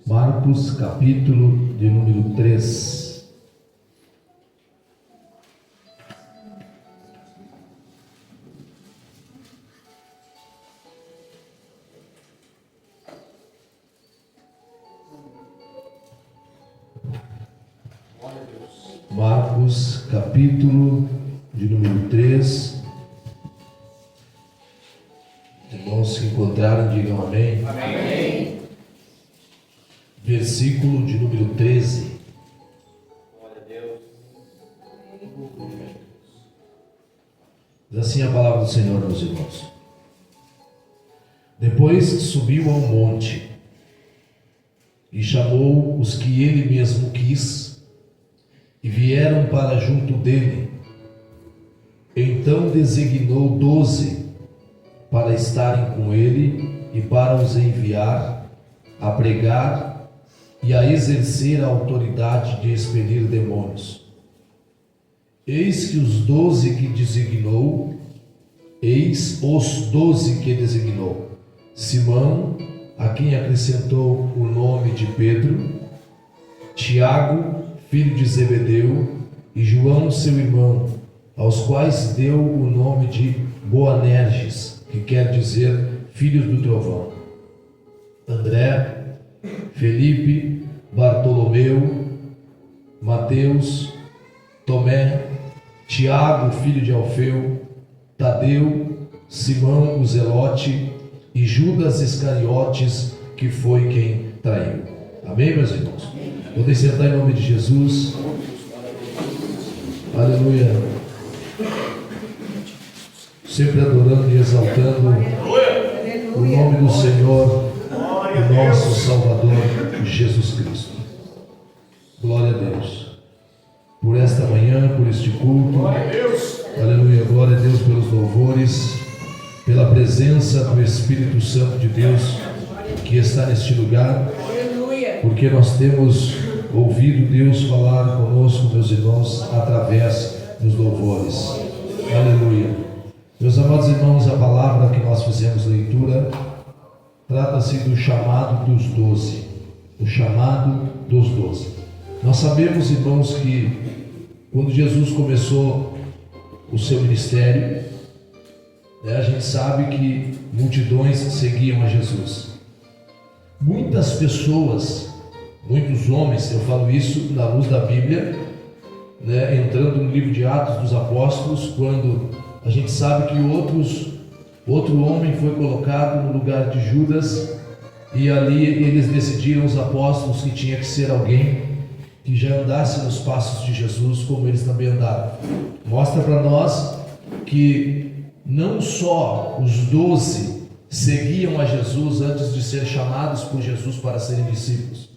Marcos, capítulo de número 3. Marcos, capítulo de número 3. Irmãos, se encontrarem, digam amém. Amém. Versículo de número 13. Glória a Deus. Diz assim a palavra do Senhor, meus irmãos. Depois subiu ao monte e chamou os que ele mesmo quis e vieram para junto dele. Então designou 12 para estarem com ele e para os enviar a pregar e a exercer a autoridade de expelir demônios. Eis os 12 que designou, Simão, a quem acrescentou o nome de Pedro, Tiago, filho de Zebedeu, e João, seu irmão, aos quais deu o nome de Boanerges, que quer dizer filhos do trovão, André, Felipe, Bartolomeu, Mateus, Tomé, Tiago, filho de Alfeu, Tadeu, Simão o Zelote e Judas Iscariotes, que foi quem traiu. Amém, meus irmãos? Podem sentar em nome de Jesus. Aleluia. Sempre adorando e exaltando o nome do Senhor, o nosso Salvador Jesus Cristo. Glória a Deus por esta manhã, por este culto. Glória a Deus. Aleluia, glória a Deus pelos louvores, pela presença do Espírito Santo de Deus que está neste lugar, porque nós temos ouvido Deus falar conosco, meus irmãos, através dos louvores. Aleluia. Meus amados irmãos, a palavra que nós fizemos leitura trata-se do chamado dos 12. O chamado dos 12. Nós sabemos, irmãos, que quando Jesus começou o seu ministério, a gente sabe que multidões seguiam a Jesus. Muitas pessoas, muitos homens, eu falo isso na luz da Bíblia, entrando no livro de Atos dos Apóstolos, quando a gente sabe que outro homem foi colocado no lugar de Judas, e ali eles decidiram, os apóstolos, que tinha que ser alguém que já andasse nos passos de Jesus, como eles também andaram. Mostra para nós que não só os 12 seguiam a Jesus antes de ser chamados por Jesus para serem discípulos,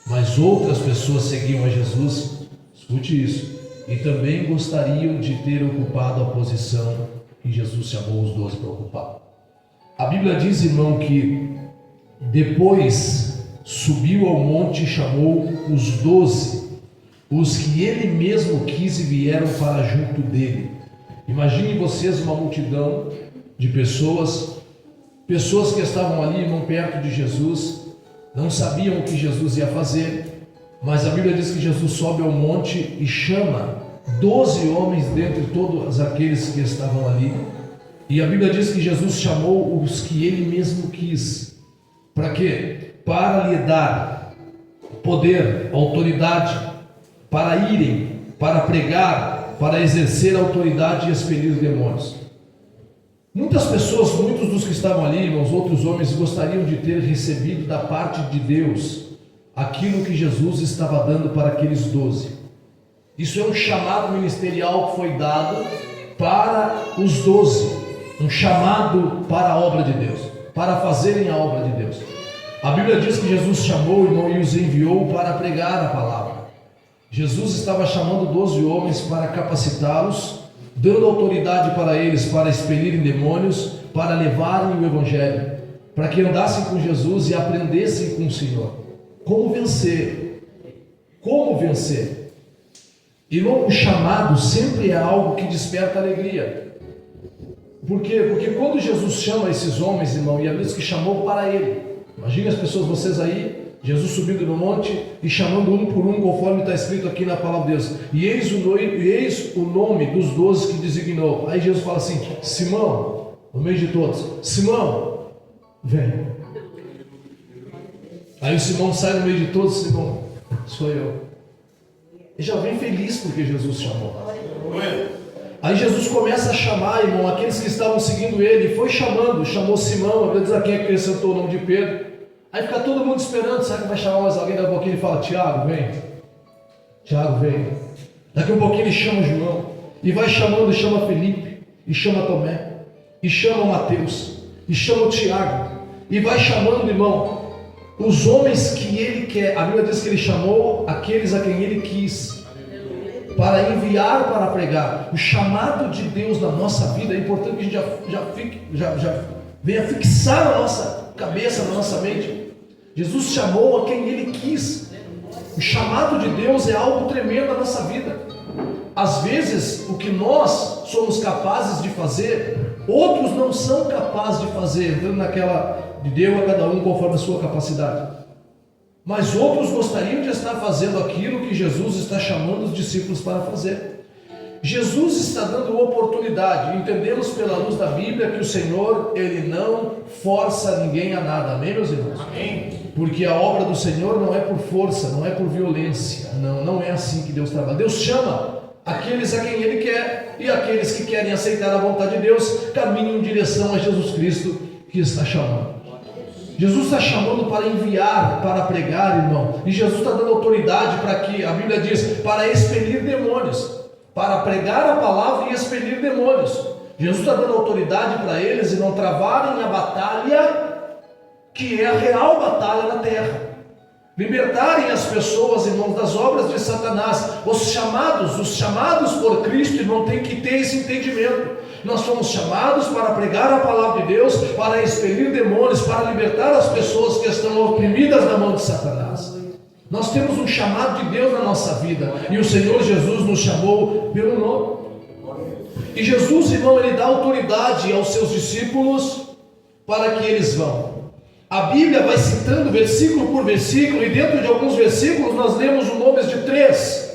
mas outras pessoas seguiam a Jesus, escute isso, e também gostariam de ter ocupado a posição que Jesus chamou os 12 para ocupar. A Bíblia diz, irmão, que depois subiu ao monte e chamou os 12, os que ele mesmo quis, e vieram para junto dele. Imaginem vocês uma multidão de pessoas que estavam ali, irmão, perto de Jesus, não sabiam o que Jesus ia fazer, mas a Bíblia diz que Jesus sobe ao monte e chama 12 homens dentre todos aqueles que estavam ali. E a Bíblia diz que Jesus chamou os que ele mesmo quis. Para quê? Para lhe dar poder, autoridade, para irem, para pregar, para exercer a autoridade e expelir demônios. Muitas pessoas, muitos dos que estavam ali, irmãos, outros homens, gostariam de ter recebido da parte de Deus aquilo que Jesus estava dando para aqueles 12. Isso é um chamado ministerial que foi dado para os 12, um chamado para a obra de Deus, para fazerem a obra de Deus. A Bíblia diz que Jesus chamou, irmão, e os enviou para pregar a palavra. Jesus estava chamando 12 homens para capacitá-los, dando autoridade para eles, para expelirem demônios, para levarem o Evangelho, para que andassem com Jesus e aprendessem com o Senhor. Como vencer? Como vencer? Irmão, o chamado sempre é algo que desperta alegria. Por quê? Porque quando Jesus chama esses homens, irmão, e a Bíblia diz que chamou para ele. Imagine as pessoas, vocês aí, Jesus subindo no monte e chamando um por um, conforme está escrito aqui na palavra de Deus. E eis o nome dos 12 que designou. Aí Jesus fala assim: Simão, no meio de todos, Simão, vem. Aí o Simão sai no meio de todos: Simão, sou eu. E já vem feliz porque Jesus chamou. Aí Jesus começa a chamar, irmão, aqueles que estavam seguindo ele. Foi chamando, chamou Simão. A Bíblia diz aqui que acrescentou o nome de Pedro. Aí fica todo mundo esperando. Será que vai chamar mais alguém? Daqui a pouquinho ele fala: Tiago, vem. Tiago, vem. Daqui a pouquinho ele chama João. E vai chamando, e chama Felipe. E chama Tomé. E chama Mateus. E chama o Tiago. E vai chamando, irmão, os homens que ele quer. A Bíblia diz que ele chamou aqueles a quem ele quis, para enviar, para pregar. O chamado de Deus na nossa vida é importante que a gente já venha fixar na nossa cabeça, na nossa mente. Jesus chamou a quem ele quis. O chamado de Deus é algo tremendo na nossa vida. Às vezes, o que nós somos capazes de fazer, outros não são capazes de fazer, entrando naquela de deu a cada um conforme a sua capacidade. Mas outros gostariam de estar fazendo aquilo que Jesus está chamando os discípulos para fazer. Jesus está dando oportunidade. Entendemos pela luz da Bíblia que o Senhor, Ele não força ninguém a nada. Amém, meus irmãos? Amém. Porque a obra do Senhor não é por força, não é por violência. Não é assim que Deus trabalha. Deus chama aqueles a quem Ele quer, e aqueles que querem aceitar a vontade de Deus caminham em direção a Jesus Cristo que está chamando. Jesus está chamando para enviar, para pregar, irmão. E Jesus está dando autoridade para que, a Bíblia diz, para expelir demônios, para pregar a palavra e expelir demônios. Jesus está dando autoridade para eles e não travarem a batalha, que é a real batalha na terra. Libertarem as pessoas, irmãos, das obras de Satanás. Os chamados por Cristo, irmão, tem que ter esse entendimento. Nós fomos chamados para pregar a palavra de Deus, para expelir demônios, para libertar as pessoas que estão oprimidas na mão de Satanás. Nós temos um chamado de Deus na nossa vida, e o Senhor Jesus nos chamou pelo nome. E Jesus, irmão, Ele dá autoridade aos seus discípulos para que eles vão. A Bíblia vai citando versículo por versículo, e dentro de alguns versículos nós lemos os nomes de três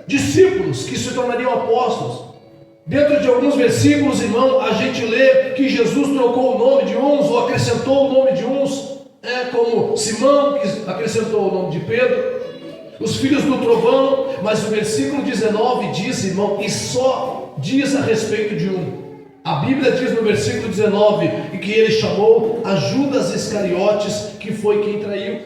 discípulos que se tornariam apóstolos. Dentro de alguns versículos, irmão, a gente lê que Jesus trocou o nome de uns, ou acrescentou o nome de uns, como Simão, que acrescentou o nome de Pedro, os filhos do trovão. Mas o versículo 19 diz, irmão, e só diz a respeito de um. A Bíblia diz no versículo 19 que ele chamou a Judas Iscariotes, que foi quem traiu.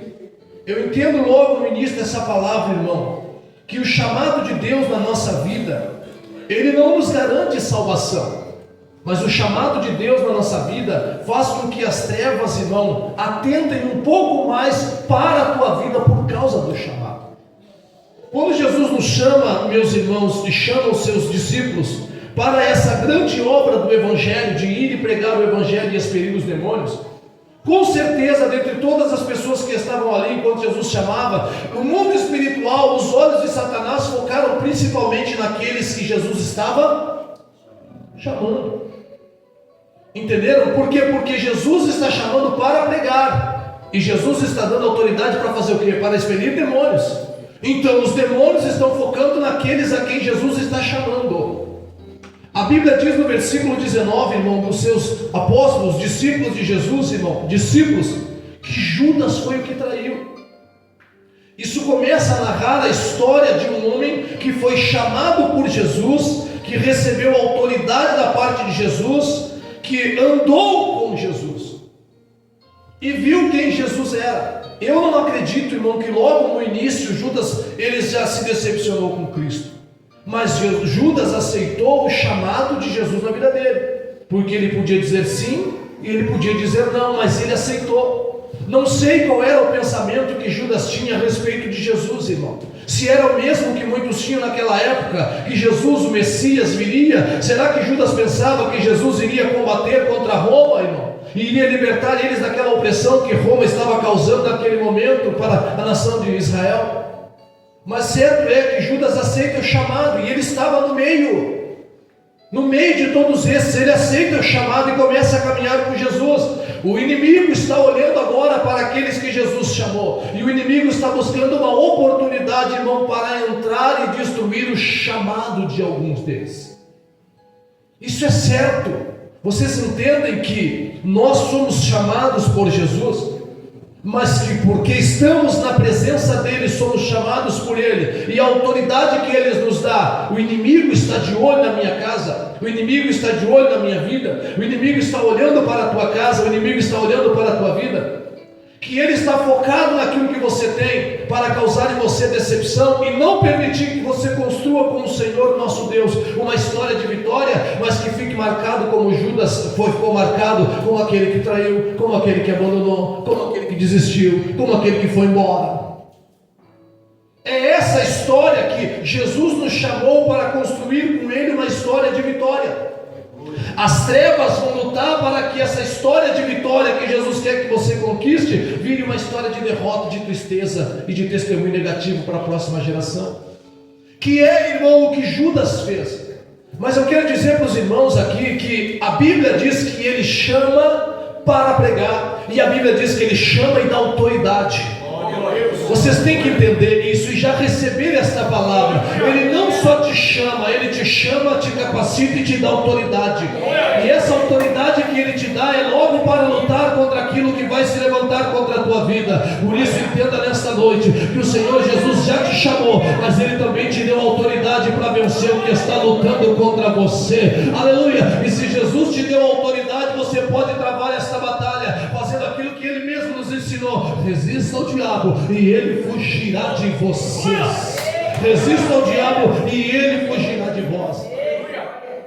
Eu entendo logo no início dessa palavra, irmão, que o chamado de Deus na nossa vida, Ele não nos garante salvação, mas o chamado de Deus na nossa vida faz com que as trevas, irmão, atentem um pouco mais para a tua vida por causa do chamado. Quando Jesus nos chama, meus irmãos, e chama os seus discípulos para essa grande obra do Evangelho, de ir e pregar o Evangelho e expelir os demônios, com certeza, dentre todas as pessoas que estavam ali enquanto Jesus chamava, no mundo espiritual, os olhos de Satanás focaram principalmente naqueles que Jesus estava chamando. Entenderam? Por quê? Porque Jesus está chamando para pregar, e Jesus está dando autoridade para fazer o quê? Para expelir demônios. Então os demônios estão focando naqueles a quem Jesus está chamando. A Bíblia diz no versículo 19, irmão, dos seus apóstolos, discípulos de Jesus, irmão, discípulos, que Judas foi o que traiu. Isso começa a narrar a história de um homem que foi chamado por Jesus, que recebeu autoridade da parte de Jesus, que andou com Jesus e viu quem Jesus era. Eu não acredito, irmão, que logo no início Judas ele já se decepcionou com Cristo. Mas Judas aceitou o chamado de Jesus na vida dele, porque ele podia dizer sim e ele podia dizer não, mas ele aceitou. Não sei qual era o pensamento que Judas tinha a respeito de Jesus, irmão. Se era o mesmo que muitos tinham naquela época, que Jesus, o Messias, viria. Será que Judas pensava que Jesus iria combater contra Roma, irmão? E iria libertar eles daquela opressão que Roma estava causando naquele momento para a nação de Israel? Mas certo é que Judas aceita o chamado, e ele estava no meio. No meio de todos esses, ele aceita o chamado e começa a caminhar com Jesus. O inimigo está olhando agora para aqueles que Jesus chamou, e o inimigo está buscando uma oportunidade, irmão, para entrar e destruir o chamado de alguns deles. Isso é certo. Vocês entendem que nós somos chamados por Jesus, mas que porque estamos na presença dele, somos chamados por ele, e a autoridade que ele nos dá, o inimigo está de olho na minha casa, o inimigo está de olho na minha vida, o inimigo está olhando para a tua casa, o inimigo está olhando para a tua vida, que ele está focado naquilo que você tem, para causar em você decepção e não permitir que você construa com o Senhor nosso Deus uma história de vitória, mas que fique marcado como Judas ficou marcado, como aquele que traiu, como aquele que abandonou, como aquele que desistiu, como aquele que foi embora. É essa história que Jesus nos chamou para construir com ele uma história de vitória. As trevas vão lutar para que essa história de vitória que Jesus quer que você conquiste vire uma história de derrota, de tristeza e de testemunho negativo para a próxima geração. Que é, irmão, o que Judas fez. Mas eu quero dizer para os irmãos aqui que a Bíblia diz que ele chama para pregar, e a Bíblia diz que ele chama e dá autoridade. Vocês têm que entender isso e já receber esta palavra. Ele não só te chama, ele te chama, te capacita e te dá autoridade. E essa autoridade que ele te dá é logo para lutar contra aquilo que vai se levantar contra a tua vida. Por isso entenda nesta noite que o Senhor Jesus já te chamou, mas ele também te deu autoridade para vencer o que está lutando contra você. Aleluia! E se Jesus te deu autoridade, você pode travar esta batalha, fazendo aquilo que ele mesmo nos ensinou. Resista ao diabo e ele fugirá de vocês. Resista ao diabo e ele fugirá de vós.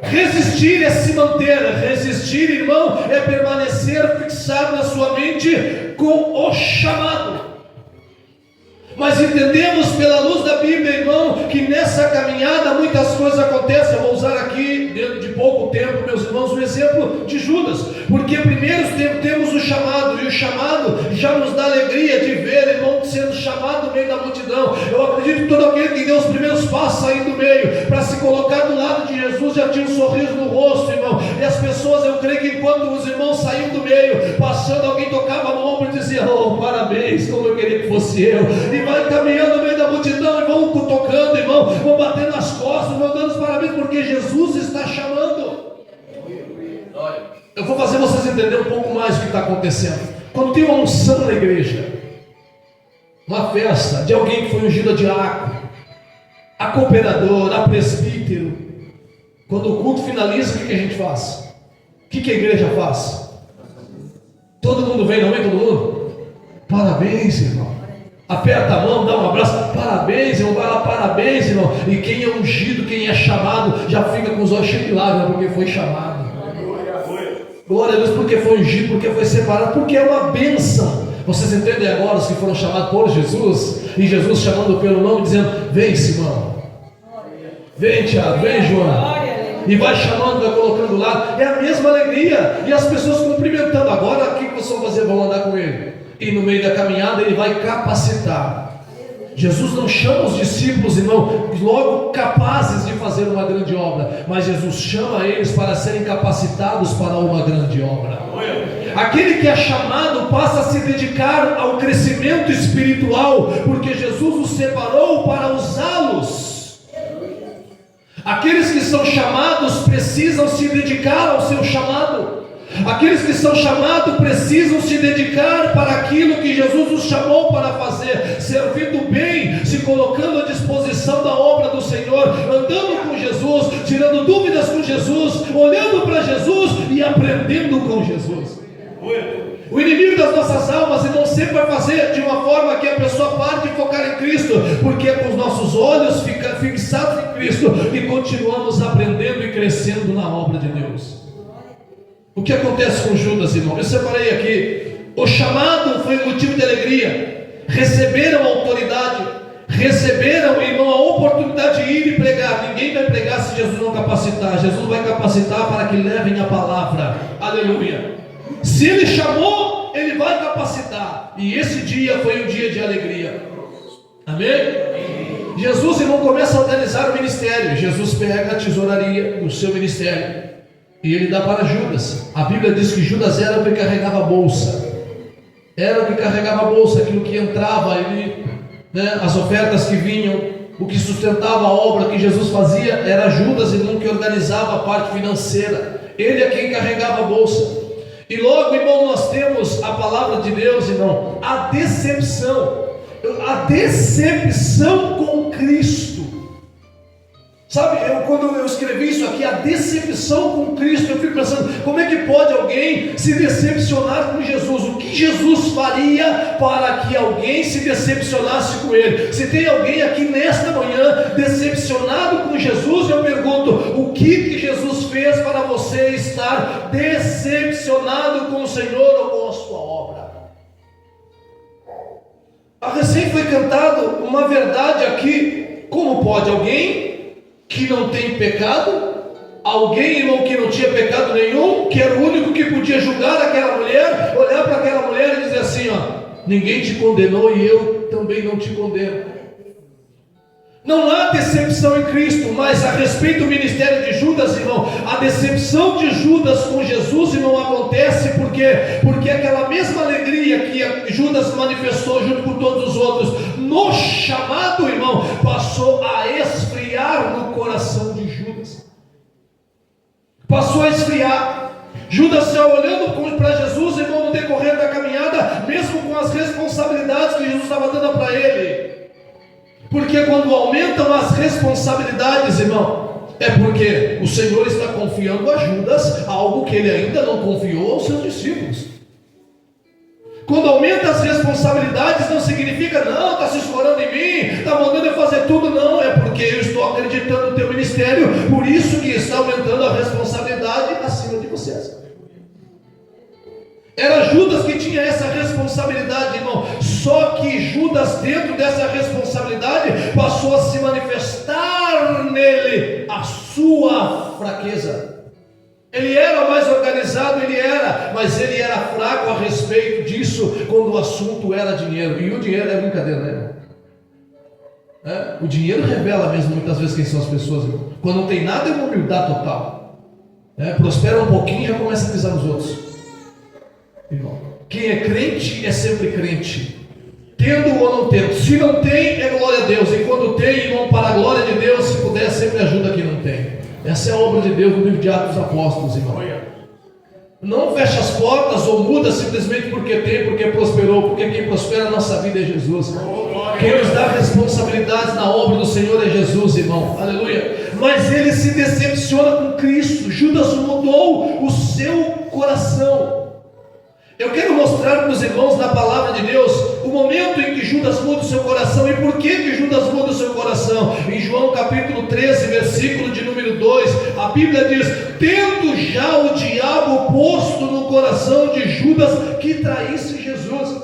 Resistir é se manter. Resistir, irmão, é permanecer fixado na sua mente com o chamado. Mas entendemos pela luz da Bíblia, irmão, que nessa caminhada muitas coisas acontecem. Eu vou usar aqui, dentro de pouco tempo, meus irmãos, o exemplo de Judas. Porque primeiro temos o chamado, e o chamado já nos dá alegria de ver, irmão, sendo chamado no meio da multidão. Eu acredito que todo aquele que deu os primeiros passos aí do meio, para se colocar do lado de Jesus, já tinha um sorriso no rosto, irmão. E as pessoas, eu creio que enquanto os irmãos saíam do meio, passando, alguém tocava no ombro e dizia: oh, parabéns, como eu queria que fosse eu. E vai caminhando no meio da multidão e vão tocando, irmão, vão batendo nas costas, vão dando os parabéns, porque Jesus está chamando. Eu vou fazer vocês entenderem um pouco mais o que está acontecendo. Quando tem uma unção na igreja, uma festa de alguém que foi ungido a diácono, a cooperador, a presbítero, quando o culto finaliza, o que a gente faz? O que a igreja faz? Todo mundo vem, não vem todo mundo? Parabéns, irmão. Aperta a mão, dá um abraço, parabéns, irmão, vai lá, parabéns, irmão. E quem é ungido, quem é chamado, já fica com os olhos cheios de lágrimas, porque foi chamado. Glória a Deus, porque foi ungido, porque foi separado, porque é uma bênção. Vocês entendem agora os que foram chamados por Jesus, e Jesus chamando pelo nome, dizendo: vem Simão, vem Tiago, vem João, e vai chamando, vai colocando lá, é a mesma alegria, e as pessoas cumprimentando. Agora o que vocês vão fazer? Vão andar com ele, e no meio da caminhada ele vai capacitar. Jesus não chama os discípulos, irmão, logo capazes de fazer uma grande obra, mas Jesus chama eles para serem capacitados para uma grande obra. Aquele que é chamado passa a se dedicar ao crescimento espiritual, porque Jesus os separou para usá-los. Aqueles que são chamados precisam se dedicar ao seu chamado. Aqueles que são chamados precisam se dedicar para aquilo que Jesus os chamou para fazer, servindo bem, se colocando à disposição da obra do Senhor, andando com Jesus, tirando dúvidas com Jesus, olhando para Jesus e aprendendo com Jesus. O inimigo das nossas almas, irmão, sempre vai fazer de uma forma que a pessoa pare de focar em Cristo, porque é com os nossos olhos fixados em Cristo que continuamos aprendendo e crescendo na obra de Deus. O que acontece com Judas, irmão? Eu separei aqui. O chamado foi motivo de alegria. Receberam a autoridade. Receberam, irmão, a oportunidade de ir e pregar. Ninguém vai pregar se Jesus não capacitar. Jesus vai capacitar para que levem a palavra. Aleluia. Se Ele chamou, Ele vai capacitar. E esse dia foi um dia de alegria. Amém? Jesus, irmão, começa a organizar o ministério. Jesus pega a tesouraria do seu ministério e ele dá para Judas. A Bíblia diz que Judas era o que carregava a bolsa. Era o que carregava a bolsa, aquilo que entrava, as ofertas que vinham, o que sustentava a obra que Jesus fazia. Era Judas, irmão, que organizava a parte financeira. Ele é quem carregava a bolsa. E logo, irmão, nós temos a palavra de Deus, irmão, a decepção com Cristo. Sabe, quando eu escrevi isso aqui, a decepção com Cristo, eu fico pensando, como é que pode alguém se decepcionar com Jesus? O que Jesus faria para que alguém se decepcionasse com Ele? Se tem alguém aqui nesta manhã decepcionado com Jesus, eu pergunto, o que Jesus fez para você estar decepcionado com o Senhor ou com a sua obra? Recém foi cantado uma verdade aqui. Como pode alguém que não tem pecado, alguém, irmão, que não tinha pecado nenhum, que era o único que podia julgar aquela mulher, olhar para aquela mulher e dizer assim, ninguém te condenou e eu também não te condeno. Não há decepção em Cristo, mas a respeito do ministério de Judas, irmão, a decepção de Judas com Jesus, irmão, acontece porque aquela mesma alegria que Judas manifestou junto com todos os outros no chamado, irmão, passou a esfriar no coração de Judas. Passou a esfriar. Judas já olhando para Jesus, irmão, no decorrer da caminhada, mesmo com as responsabilidades que Jesus estava dando para ele. Porque quando aumentam as responsabilidades, irmão, é porque o Senhor está confiando a Judas algo que ele ainda não confiou aos seus discípulos. Quando aumenta as responsabilidades, não significa, não, está se escorando em mim, está mandando eu fazer tudo, não, é porque eu estou acreditando no teu ministério, por isso que está aumentando a responsabilidade acima de vocês. Era Judas que tinha essa responsabilidade, irmão. Só que Judas, dentro dessa responsabilidade, passou a se manifestar nele a sua fraqueza. Ele era mais organizado, mas ele era fraco a respeito disso quando o assunto era dinheiro. E o dinheiro é brincadeira, né? O dinheiro revela mesmo muitas vezes quem são as pessoas, irmão. Quando não tem nada é uma humildade total. Prospera um pouquinho e já começa a pisar nos outros. Irmão, quem é crente é sempre crente, tendo ou não tendo. Se não tem, é glória a Deus. E quando tem, irmão, para a glória de Deus, se puder, sempre ajuda quem não tem. Essa é a obra de Deus no livro de Atos dos Apóstolos, irmão. Não fecha as portas ou muda simplesmente porque tem, porque prosperou. Porque quem prospera na nossa vida é Jesus. Quem nos dá responsabilidades na obra do Senhor é Jesus, irmão. Aleluia. Mas ele se decepciona com Cristo. Judas mudou o seu coração. Eu quero mostrar para os irmãos na palavra de Deus o momento em que Judas muda o seu coração e por que Judas muda o seu coração. Em João capítulo 13, versículo de número 2, a Bíblia diz: tendo já o diabo posto no coração de Judas que traísse Jesus.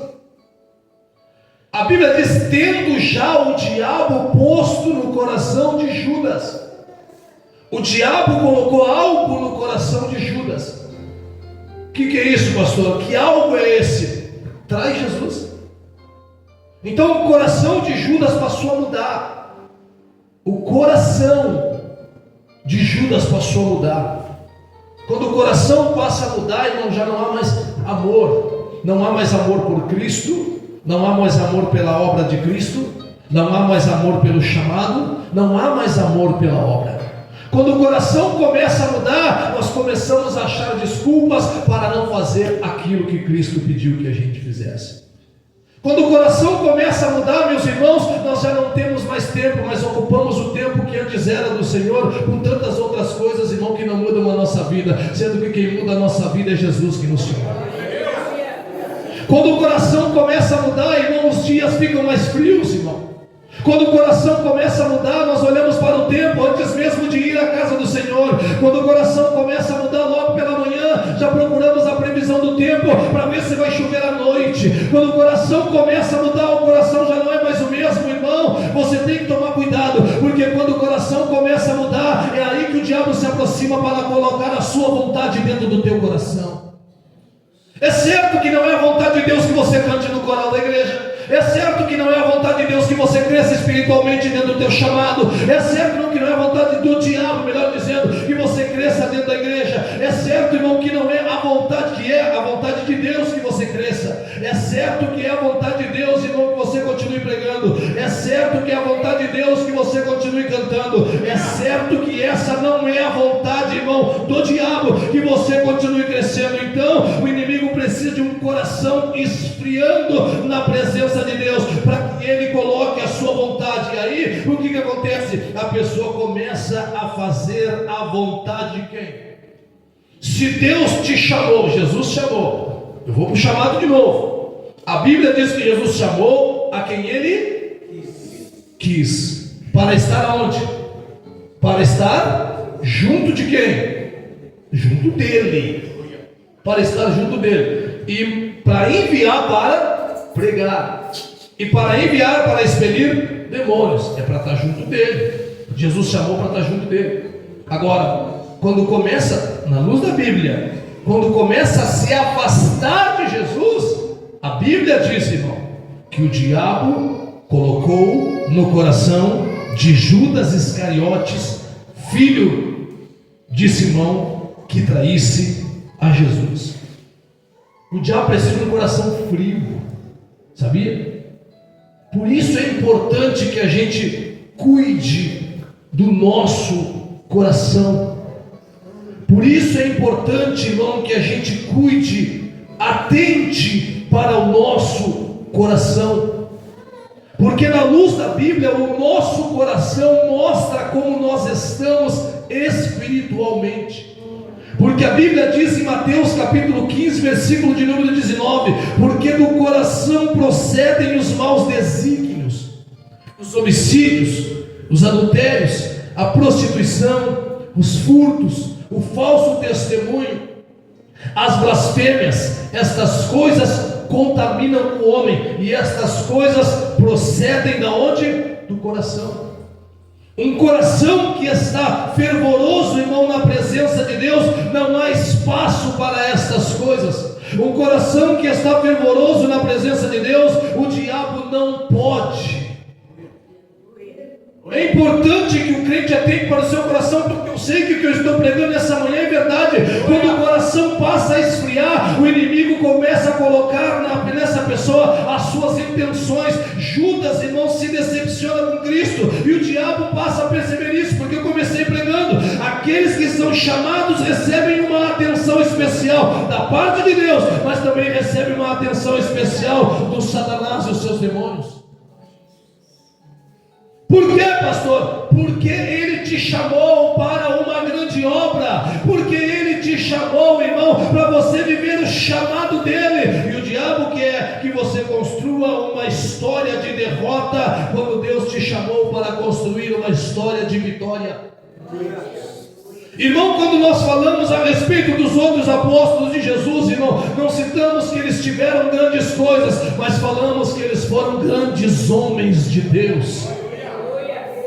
A Bíblia diz: tendo já o diabo posto no coração de Judas. O diabo colocou algo no coração de Judas. O que é isso, pastor? Que algo é esse? Traz Jesus. Então o coração de Judas passou a mudar. O coração de Judas passou a mudar. Quando o coração passa a mudar, irmão, já não há mais amor. Não há mais amor por Cristo. Não há mais amor pela obra de Cristo. Não há mais amor pelo chamado. Não há mais amor pela obra. Quando o coração começa a mudar, nós começamos a achar desculpas para não fazer aquilo que Cristo pediu que a gente fizesse. Quando o coração começa a mudar, meus irmãos, nós já não temos mais tempo, mas ocupamos o tempo que antes era do Senhor com tantas outras coisas, irmão, que não mudam a nossa vida, sendo que quem muda a nossa vida é Jesus que nos chama. Quando o coração começa a mudar, irmão, os dias ficam mais frios, irmão. Quando o coração começa a mudar, nós olhamos para o tempo antes mesmo de ir à casa do Senhor. Quando o coração começa a mudar logo pela manhã, já procuramos a previsão do tempo para ver se vai chover à noite. Quando o coração começa a mudar, o coração já não é mais o mesmo, irmão. Você tem que tomar cuidado, porque quando o coração começa a mudar, é aí que o diabo se aproxima para colocar a sua vontade dentro do teu coração. É certo que não é a vontade de Deus que você cante no coral da igreja. É certo que não é a vontade de Deus que você cresça espiritualmente dentro do teu chamado. É certo, irmão, que não é a vontade do diabo, melhor dizendo, que você cresça dentro da igreja. É certo, irmão, que não é a vontade, que é a vontade de Deus que você cresça. É certo que é a vontade de Deus, irmão, que você continue pregando. É certo que é a vontade de Deus que você continue cantando. É certo que essa não é a vontade, irmão, do diabo, que você continue crescendo. Então, o inimigo precisa de um coração esfriando na presença de Deus, para que ele coloque a sua vontade. E aí, o que acontece? A pessoa começa a fazer a vontade de quem? Se Deus te chamou, Jesus chamou, eu vou para o chamado de novo. A Bíblia diz que Jesus chamou a quem ele quis. Para estar aonde? Para estar junto de quem? Junto dele. Para estar junto dele. E para enviar para pregar. E para enviar para expelir demônios. É para estar junto dele. Jesus chamou para estar junto dele. Agora, quando começa, na luz da Bíblia, quando começa a se afastar de Jesus, a Bíblia diz, irmão, que o diabo colocou no coração de Judas Iscariotes, filho de Simão, que traísse a Jesus. O diabo precisa de um coração frio, sabia? Por isso é importante que a gente cuide do nosso coração. Por isso é importante, irmão, que a gente cuide, atente para o nosso coração. Porque na luz da Bíblia, o nosso coração mostra como nós estamos espiritualmente. Porque a Bíblia diz em Mateus capítulo 15, versículo de número 19: porque do coração procedem os maus desígnios, os homicídios, os adultérios, a prostituição, os furtos, o falso testemunho, as blasfêmias. Estas coisas contaminam o homem, e estas coisas procedem da onde? Do coração. Um coração que está fervoroso, irmão, na presença de Deus, não há espaço para estas coisas. Um coração que está fervoroso na presença de Deus, o diabo não pode. É importante que o crente atente para o seu coração, porque eu sei que o que eu estou pregando essa manhã é verdade. Quando o coração passa a esfriar, o inimigo começa a colocar nessa pessoa as suas intenções. Judas, irmão, se decepciona com Cristo, e o diabo passa a perceber isso, porque eu comecei pregando: aqueles que são chamados recebem uma atenção especial da parte de Deus, mas também recebem uma atenção especial do Satanás e os seus demônios. Por quê, pastor? Porque ele te chamou para uma grande obra. Porque ele te chamou, irmão, para você viver o chamado dele. E o diabo quer que você construa uma história de derrota, quando Deus te chamou para construir uma história de vitória. Irmão, quando nós falamos a respeito dos outros apóstolos de Jesus, irmão, não citamos que eles tiveram grandes coisas, mas falamos que eles foram grandes homens de Deus.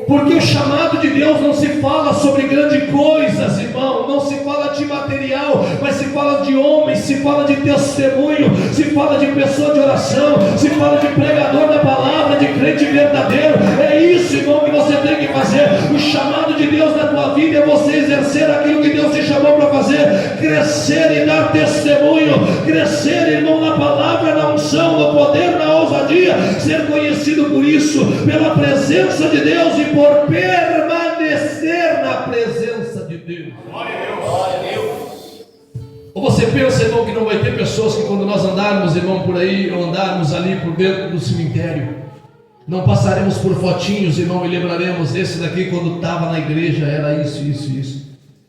Porque o chamado de Deus não se fala sobre grandes coisas, irmão, não se fala de material, mas se fala de homens, se fala de testemunho, se fala de pessoa de oração, se fala de pregador da palavra, de crente verdadeiro. É isso, irmão, que você tem que fazer. O chamado de Deus na tua vida é você exercer aquilo que Deus te chamou para fazer, crescer e dar testemunho, crescer, irmão, na palavra, na unção, no poder, na ousadia, ser conhecido por isso, pela presença de Deus e por permanecer na presença de Deus. Glória a Deus. Ou você pensa, irmão, que não vai ter pessoas que quando nós andarmos, irmão, por aí, ou andarmos ali por dentro do cemitério, não passaremos por fotinhos, irmão, e lembraremos: esse daqui quando estava na igreja era isso, isso, isso.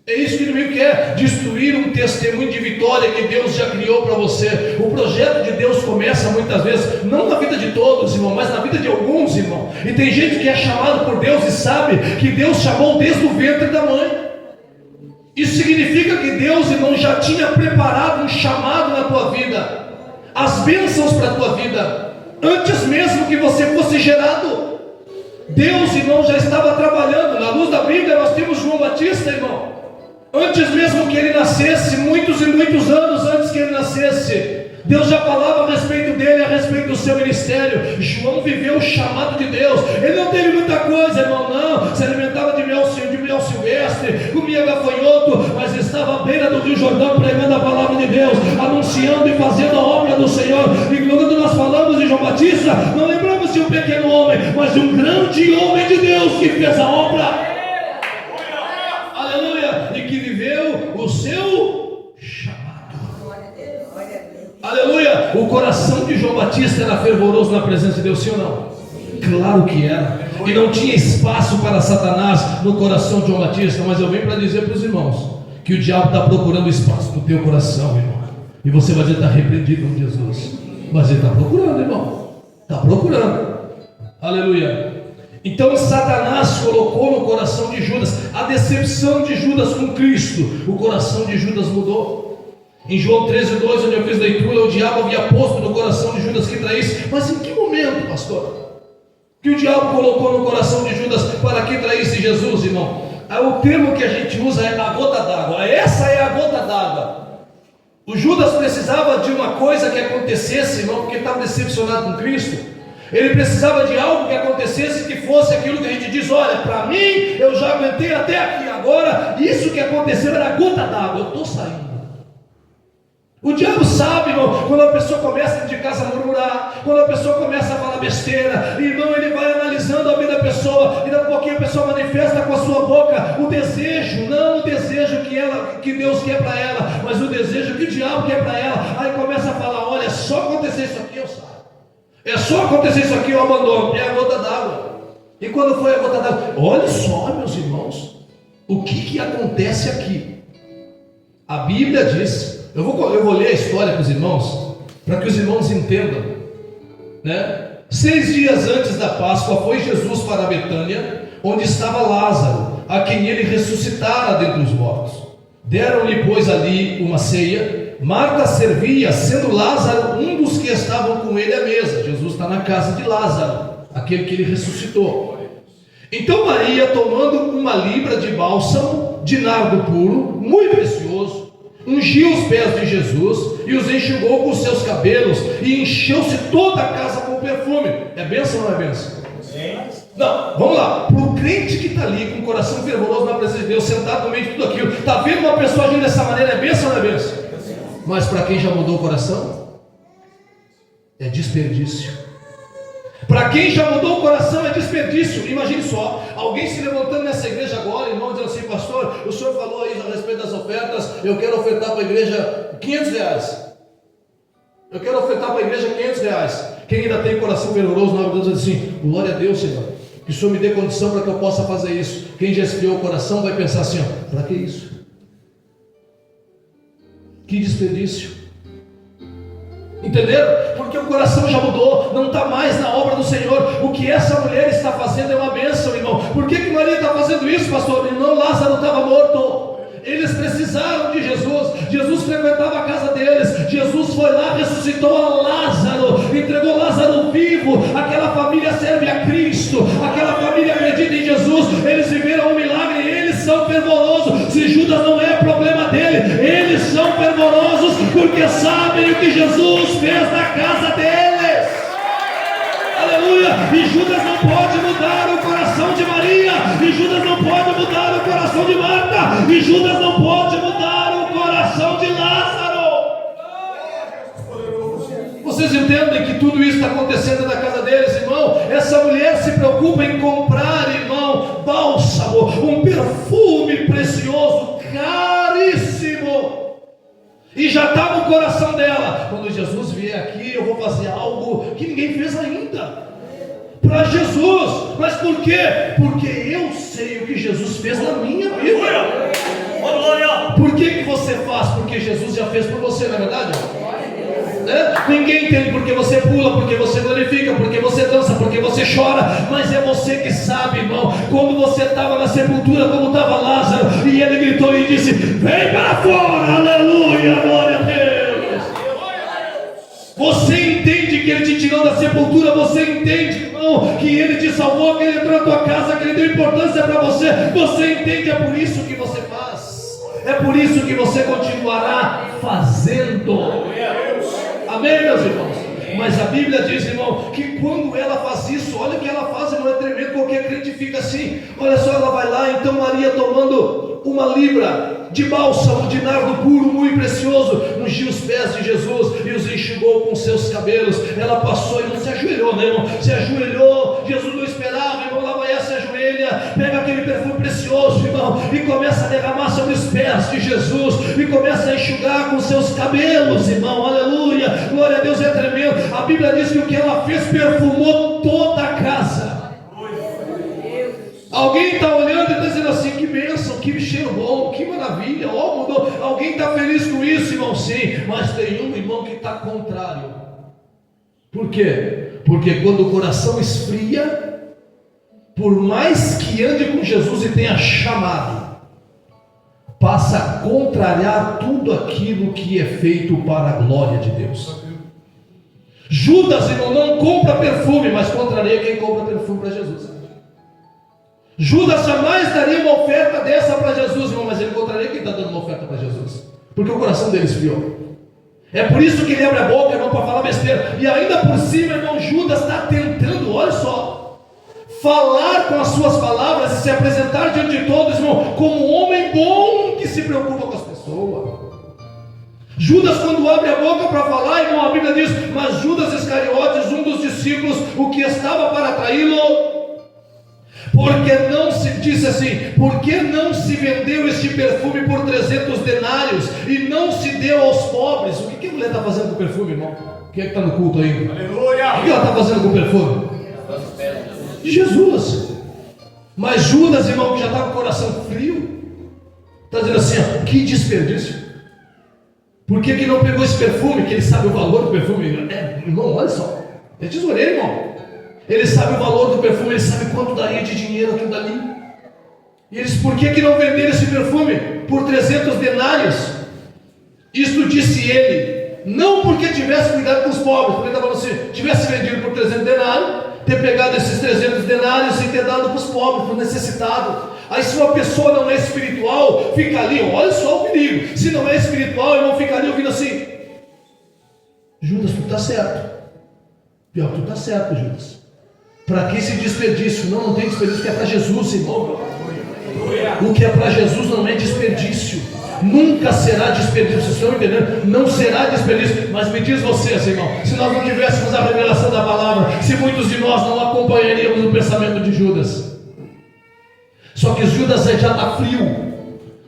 É isso que o inimigo quer, destruir um testemunho de vitória que Deus já criou para você. O projeto de Deus começa muitas vezes, não na vida de todos, irmão, mas na vida de alguns, irmão. E tem gente que é chamado por Deus e sabe que Deus chamou desde o ventre da mãe. Isso significa que Deus, irmão, já tinha preparado um chamado na tua vida, as bênçãos para a tua vida, antes mesmo que você fosse gerado. Deus, irmão, já estava trabalhando. Na luz da Bíblia nós temos João Batista, irmão. Antes mesmo que ele nascesse, muitos e muitos anos antes que ele nascesse, Deus já falava a respeito dele, a respeito do seu ministério. João viveu o chamado de Deus. Ele não teve muita coisa, irmão, não. Se alimentava de mel silvestre, comia gafanhoto, mas estava à beira do Rio Jordão pregando a palavra de Deus, anunciando e fazendo a obra do Senhor. E quando nós falamos de João Batista, não lembramos de um pequeno homem, mas de um grande homem de Deus que fez a obra. Aleluia! E que viveu o seu chamado. Aleluia! O coração de João Batista era fervoroso na presença de Deus, sim ou não? Claro que era. E não tinha espaço para Satanás no coração de João Batista. Mas eu venho para dizer para os irmãos que o diabo está procurando espaço no teu coração, irmão. E você vai dizer: está repreendido em Jesus. Mas ele está procurando, irmão. Está procurando. Aleluia. Então Satanás colocou no coração de Judas a decepção de Judas com Cristo. O coração de Judas mudou. Em João 13:2, onde eu fiz leitura, o diabo havia posto no coração de Judas que traísse. Mas em que momento, pastor, que o diabo colocou no coração de Judas para que traísse Jesus, irmão? O termo que a gente usa é a gota d'água. Essa é a gota d'água. O Judas precisava de uma coisa que acontecesse, irmão, porque estava decepcionado com Cristo. Ele precisava de algo que acontecesse, que fosse aquilo que a gente diz: olha, para mim, eu já aguentei até aqui, agora isso que aconteceu era a gota d'água, eu estou saindo. O diabo sabe, irmão, quando a pessoa começa de casa a murmurar, quando a pessoa começa a falar besteira, irmão, ele vai analisando a vida da pessoa, e daqui a pouquinho a pessoa manifesta com a sua boca o desejo, não o desejo que Deus quer para ela, mas o desejo que o diabo quer para ela. Aí começa a falar: olha, é só acontecer isso aqui eu saio, é só acontecer isso aqui eu abandono. É a gota d'água. E quando foi a gota d'água? Olha só, meus irmãos, o que acontece aqui. A Bíblia diz, eu vou ler a história para os irmãos, para que os irmãos entendam, né? 6 dias antes da Páscoa, foi Jesus para Betânia, onde estava Lázaro, a quem ele ressuscitara dentre os mortos. Deram-lhe, pois, ali uma ceia. Marta servia, sendo Lázaro um dos que estavam com ele à mesa. Jesus está na casa de Lázaro, aquele que ele ressuscitou. Então Maria, tomando uma libra de bálsamo de nardo puro, muito precioso, ungiu os pés de Jesus e os enxugou com os seus cabelos, e encheu-se toda a casa com perfume. É bênção ou não é bênção? Sim. Não, vamos lá. Para o crente que está ali com o coração fervoroso na presença de Deus, sentado no meio de tudo aquilo, está vendo uma pessoa agindo dessa maneira, é bênção ou não é bênção? Mas para quem já mudou o coração, é desperdício. Para quem já mudou o coração, é desperdício. Imagine só, alguém se levantando nessa igreja agora, irmão, dizendo assim: pastor, o senhor falou aí a respeito das ofertas, eu quero ofertar para a igreja R$500. Eu quero ofertar para a igreja R$500. Quem ainda tem coração fervoroso na hora de dizer assim: glória a Deus, Senhor, que o senhor me dê condição para que eu possa fazer isso. Quem já esfriou o coração vai pensar assim: ó, para que isso? Que desperdício. Entenderam? Porque o coração já mudou, não está mais na obra do Senhor. O que essa mulher está fazendo é uma bênção, irmão. Por que Maria está fazendo isso, pastor? Irmão, Lázaro estava morto. Eles precisaram de Jesus. Jesus frequentava a casa deles. Jesus foi lá, ressuscitou a Lázaro, entregou Lázaro vivo. Aquela família serve a Cristo, aquela família acredita em Jesus. Eles viveram um milagre e eles são fervorosos. Se Judas não é problema dele, eles são fervorosos porque sabem o que Jesus fez na casa deles. Aleluia. E Judas não pode mudar o coração de Maria, e Judas não pode mudar o coração de Marta, e Judas não pode mudar o coração de Lázaro. Vocês entendem que tudo isso está acontecendo na casa deles, irmão? Essa mulher se preocupa em comprar, irmão, bálsamo, um perfume precioso, caríssimo, e já está no coração dela: quando Jesus vier aqui, eu vou fazer algo que ninguém fez ainda para Jesus. Mas por quê? Porque eu sei o que Jesus fez na minha vida. Por que você faz? Porque Jesus já fez por você, não é verdade? Ninguém entende porque você pula, porque você glorifica, porque você dança, porque você chora, mas é você que sabe, irmão. Quando você estava na sepultura, como estava Lázaro, e ele gritou e disse: vem para fora, aleluia, glória a Deus. Você entende que ele te tirou da sepultura? Você entende, irmão, que ele te salvou, que ele entrou na tua casa, que ele deu importância para você? Você entende? É por isso que você faz. É por isso que você continuará fazendo. Amém, meus irmãos? Mas a Bíblia diz, irmão, que quando ela faz isso, olha o que ela faz, irmão, é tremendo. Qualquer crente fica assim. Olha só, ela vai lá, então Maria, tomando uma libra de bálsamo de nardo puro, muito precioso, ungiu os pés de Jesus e os enxugou com seus cabelos. Ela passou e não se ajoelhou, né, irmão? Se ajoelhou, Jesus não esperava, irmão. Lá vai ela, se ajoelha, pega aquele perfume precioso, irmão, e começa a derramar sobre os pés de Jesus, e começa a enxugar com seus cabelos, irmão. Aleluia, glória a Deus, é tremendo. A Bíblia diz que o que ela fez perfumou toda a casa. Alguém está olhando e está dizendo assim: que bênção, que cheiro bom, que maravilha, ó, mudou. Alguém está feliz com isso, irmão? Sim, mas tem um irmão que está contrário. Por quê? Porque quando o coração esfria, por mais que ande com Jesus e tenha chamado, passa a contrariar tudo aquilo que é feito para a glória de Deus. Judas, irmão, não compra perfume, mas contraria quem compra perfume para Jesus. Judas jamais daria uma oferta dessa para Jesus, irmão, mas ele contraria quem está dando uma oferta para Jesus, porque o coração dele esfriou. É por isso que ele abre a boca, irmão, para falar besteira. E ainda por cima, irmão, Judas está tentando, olha só, falar com as suas palavras e se apresentar diante de todos, irmão, como um homem bom que se preocupa com as pessoas. Judas, quando abre a boca para falar, irmão, a Bíblia diz: mas Judas Iscariotes, um dos discípulos, o que estava para traí-lo, porque não se, disse assim, por que não se vendeu este perfume por 300 denários e não se deu aos pobres? O que a mulher está fazendo com o perfume, irmão? Quem é que está no culto aí? Aleluia! O que ela está fazendo com o perfume? De Jesus. Mas Judas, irmão, que já está com o coração frio, está dizendo assim: ó, que desperdício. Por que não pegou esse perfume, que ele sabe o valor do perfume? Irmão, olha só, é tesoureiro, irmão. Ele sabe o valor do perfume, ele sabe quanto daria de dinheiro aquilo dali. E eles, por que não venderam esse perfume por 300 denários? Isto disse ele, não porque tivesse cuidado com os pobres, porque ele estava falando assim: tivesse vendido por 300 denários, ter pegado esses 300 denários e ter dado para os pobres, para o necessitado. Aí se uma pessoa não é espiritual, fica ali, olha só o perigo. Se não é espiritual, irmão, fica ali ouvindo assim: Judas, tu está certo. Pior, tu está certo, Judas. Para que esse desperdício? Não tem desperdício, que é para Jesus, irmão. O que é para Jesus não é desperdício. Nunca será desperdício. Vocês estão entendendo? Não será desperdício. Mas me diz vocês, irmão, se nós não tivéssemos a revelação da palavra, se muitos de nós não acompanharíamos o pensamento de Judas. Só que Judas já está frio.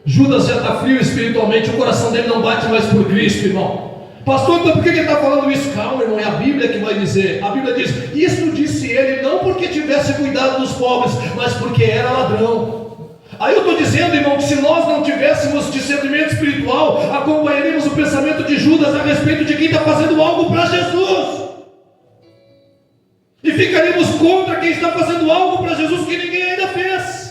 Judas já está frio espiritualmente. O coração dele não bate mais por Cristo, irmão. Pastor, então por que ele está falando isso? Calma, irmão, é a Bíblia que vai dizer. A Bíblia diz: isso disse ele não porque tivesse cuidado dos pobres, mas porque era ladrão. Aí eu estou dizendo, irmão, que se nós não tivéssemos discernimento espiritual, acompanharíamos o pensamento de Judas a respeito de quem está fazendo algo para Jesus, e ficaríamos contra quem está fazendo algo para Jesus que ninguém ainda fez.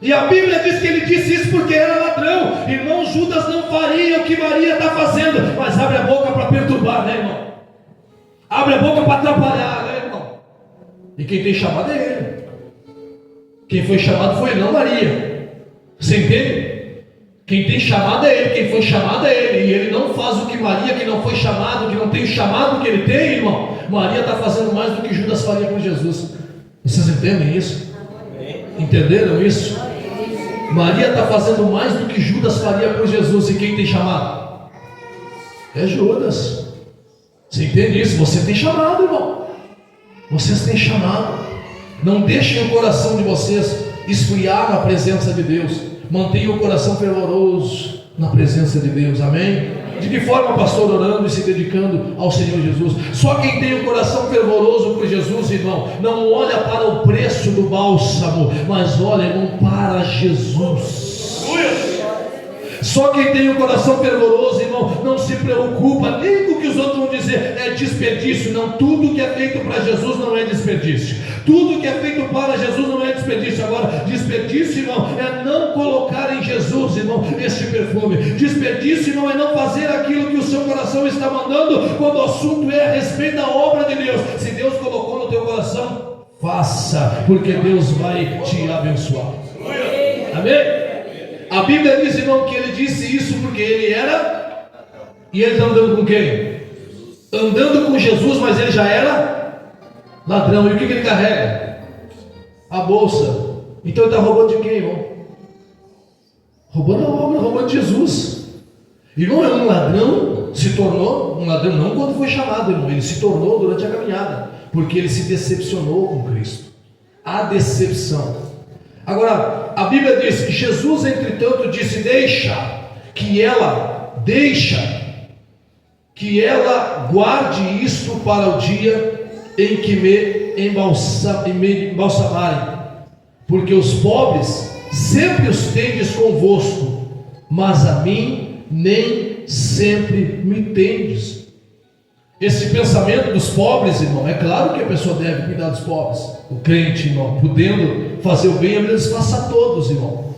E a Bíblia diz que ele disse isso porque era ladrão. Irmão, Judas não faria o que Maria está fazendo, mas abre a boca para perturbar, né, irmão? Abre a boca para atrapalhar, né, irmão? E quem tem chamado é ele. Quem foi chamado foi ele, não Maria. Você entende? Quem tem chamado é ele, quem foi chamado é ele. E ele não faz o que Maria, que não foi chamado, que não tem o chamado que ele tem, irmão. Maria está fazendo mais do que Judas faria com Jesus. Vocês entendem isso? Entenderam isso? Maria está fazendo mais do que Judas faria por Jesus. E quem tem chamado? É Judas. Você entende isso? Você tem chamado, irmão. Vocês têm chamado. Não deixem o coração de vocês esfriar na presença de Deus. Mantenham o coração fervoroso na presença de Deus. Amém? De que forma, pastor? Orando e se dedicando ao Senhor Jesus. Só quem tem o coração fervoroso por Jesus, irmão, não olha para o preço do bálsamo, mas olha, irmão, para Jesus. Só quem tem o coração fervoroso, irmão, não se preocupa nem com o que os outros vão dizer. É desperdício. Não, tudo que é feito para Jesus não é desperdício. Tudo que é feito para Jesus não é desperdício. Agora, desperdício, irmão, é não colocar em Jesus, irmão, este perfume. Desperdício, irmão, é não fazer aquilo que o seu coração está mandando, quando o assunto é a respeito da obra de Deus. Se Deus colocou no teu coração, faça, porque Deus vai te abençoar. Amém? A Bíblia diz, irmão, que ele disse isso porque ele era, e ele está andando com quem? Andando com Jesus, mas ele já era ladrão. E o que ele carrega? A bolsa. Então ele está roubando de quem, irmão? Roubando a obra, roubando de Jesus. Irmão, é um ladrão, se tornou um ladrão não quando foi chamado, irmão. Ele se tornou durante a caminhada, porque ele se decepcionou com Cristo. A decepção. Agora, a Bíblia diz que Jesus, entretanto, disse: deixa que ela guarde isto para o dia em que me embalsamarem, porque os pobres sempre os tendes convosco, mas a mim nem sempre me tendes. Esse pensamento dos pobres, irmão, é claro que a pessoa deve cuidar dos pobres, o crente, irmão, podendo fazer o bem, eles façam a todos, irmão.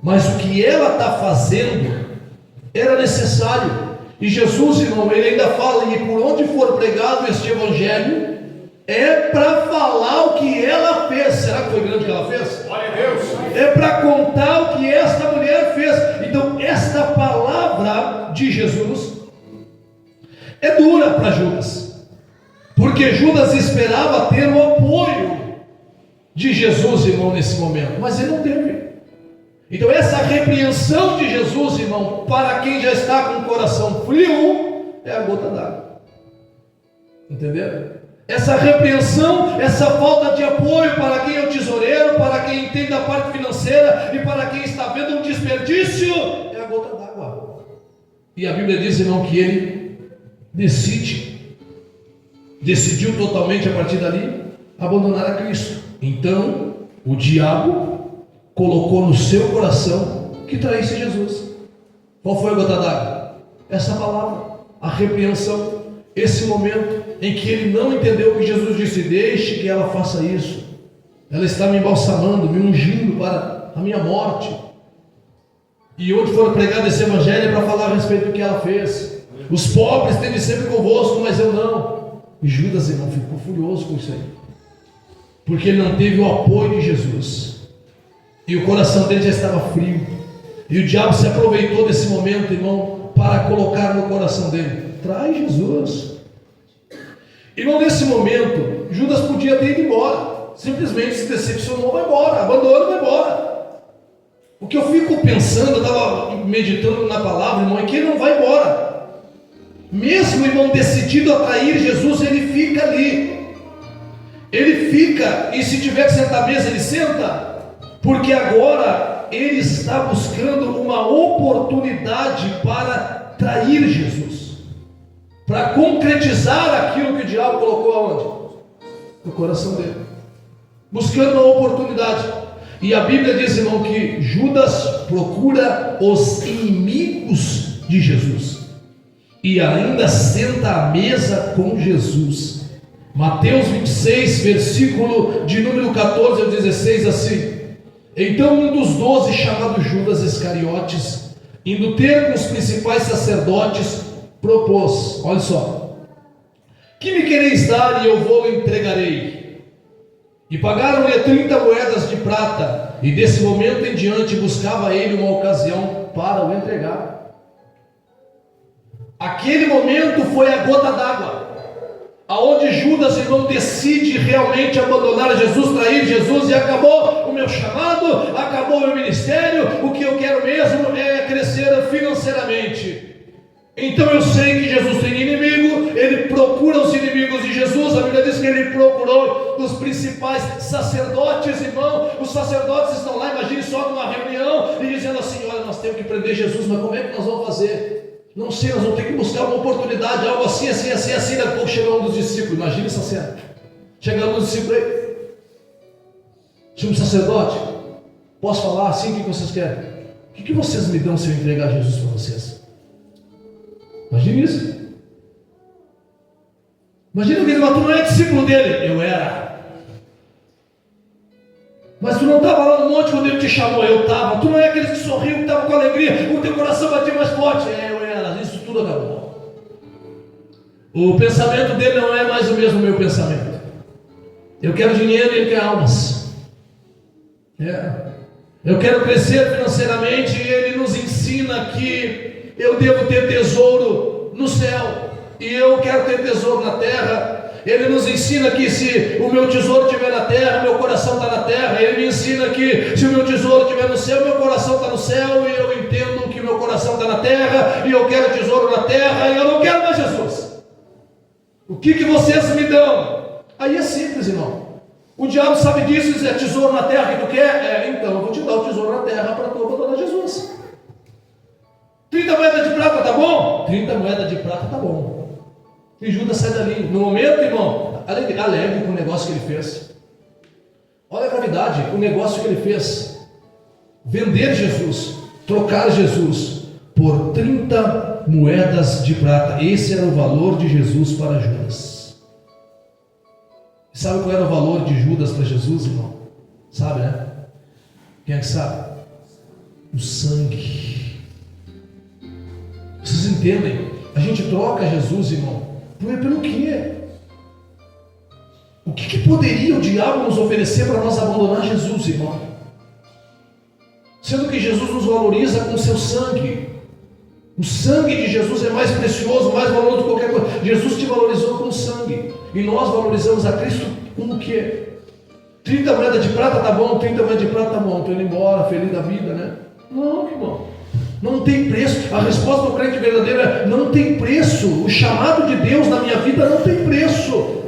Mas o que ela está fazendo era necessário. E Jesus, irmão, ele ainda fala, e por onde for pregado este evangelho, é para falar o que ela fez. Será que foi grande o que ela fez? Glória a Deus. É para contar o que esta mulher fez. Então, esta palavra de Jesus é dura para Judas, porque Judas esperava ter o apoio de Jesus, irmão, nesse momento, mas ele não teve. Então, essa repreensão de Jesus, irmão, para quem já está com o coração frio, é a gota d'água. Entenderam? Essa repreensão, essa falta de apoio para quem é o tesoureiro, para quem entende a parte financeira e para quem está vendo um desperdício, é a gota d'água. E a Bíblia diz, irmão, que ele decidiu totalmente a partir dali abandonar a Cristo. Então, o diabo colocou no seu coração que traísse Jesus. Qual foi a gota d'água? Essa palavra, a repreensão. Esse momento em que ele não entendeu o que Jesus disse: deixe que ela faça isso, ela está me embalsamando, me ungindo para a minha morte. E onde for pregado esse evangelho é para falar a respeito do que ela fez. Os pobres têm sempre convosco, mas eu não. E Judas, irmão, ficou furioso com isso aí, porque ele não teve o apoio de Jesus, e o coração dele já estava frio. E o diabo se aproveitou desse momento, irmão, para colocar no coração dele: traz Jesus. Irmão, nesse momento, Judas podia ter ido embora, simplesmente se decepcionou, vai embora, abandona, vai embora. O que eu fico pensando, eu estava meditando na palavra, irmão, é que ele não vai embora. Mesmo, irmão, decidido a trair Jesus, ele fica ali. Ele fica, e se tiver que sentar à mesa, ele senta, porque agora ele está buscando uma oportunidade para trair Jesus, para concretizar aquilo que o diabo colocou aonde? No coração dele, buscando uma oportunidade. E a Bíblia diz, irmão, que Judas procura os inimigos de Jesus e ainda senta à mesa com Jesus. Mateus 26, versículo de número 14 ao 16, assim: então um dos 12, chamado Judas Iscariotes, indo ter com os principais sacerdotes, propôs: olha só, que me quereis dar e eu vou entregarei? E pagaram-lhe 30 moedas de prata, e desse momento em diante buscava ele uma ocasião para o entregar. Aquele momento foi a gota d'água, aonde Judas, irmão, decide realmente abandonar Jesus, trair Jesus, e acabou o meu chamado, acabou o meu ministério, o que eu quero mesmo é crescer financeiramente. Então eu sei que Jesus tem inimigo, ele procura os inimigos de Jesus. A Bíblia diz que ele procurou os principais sacerdotes, irmão. Os sacerdotes estão lá, imagine só, numa reunião, e dizendo assim: olha, nós temos que prender Jesus, mas como é que nós vamos fazer? Não sei, nós vamos ter que buscar uma oportunidade, algo assim, assim, assim, assim. Daqui a pouco chega um dos discípulos, imagine essa cena. Chega um dos discípulos aí: chama o sacerdote, posso falar assim? O que vocês querem? O que vocês me dão se eu entregar Jesus para vocês? Imagina isso. Imagina que ele: mas tu não é discípulo dele. Eu era. Mas tu não estava lá no monte quando ele te chamou. Eu estava. Tu não é aquele que sorriu, que estava com alegria, o teu coração batia mais forte. Eu era. Isso tudo acabou. O pensamento dele não é mais o mesmo meu pensamento. Eu quero dinheiro e ele quer almas. Eu quero crescer financeiramente, e Ele nos ensina que eu devo ter tesouro no céu, e eu quero ter tesouro na terra. Ele nos ensina que se o meu tesouro estiver na terra, meu coração está na terra. Ele me ensina que se o meu tesouro estiver no céu, meu coração está no céu. E eu entendo que meu coração está na terra, e eu quero tesouro na terra, e eu não quero mais Jesus. O que vocês me dão? Aí é simples, irmão. O diabo sabe disso, diz: é tesouro na terra que tu quer? Então eu vou te dar o tesouro na terra para tu abandonar Jesus. 30 moedas de prata, tá bom? 30 moedas de prata, tá bom. E Judas sai dali. No momento, irmão, alegre com o negócio que ele fez. Olha a gravidade, o negócio que ele fez. Vender Jesus, trocar Jesus por 30 moedas de prata. Esse era o valor de Jesus para Judas. E sabe qual era o valor de Judas para Jesus, irmão? Sabe, né? Quem é que sabe? O sangue. Vocês entendem? A gente troca Jesus, irmão, pelo quê? O que poderia o diabo nos oferecer para nós abandonar Jesus, irmão? Sendo que Jesus nos valoriza com o seu sangue. O sangue de Jesus é mais precioso, mais valoroso do que qualquer coisa. Jesus te valorizou com o sangue. E nós valorizamos a Cristo com o quê? 30 moedas de prata tá bom, 30 moedas de prata tá bom. Estou indo embora, feliz da vida, né? Não, irmão. Não tem preço. A resposta do crente verdadeiro é: não tem preço. O chamado de Deus na minha vida não tem preço.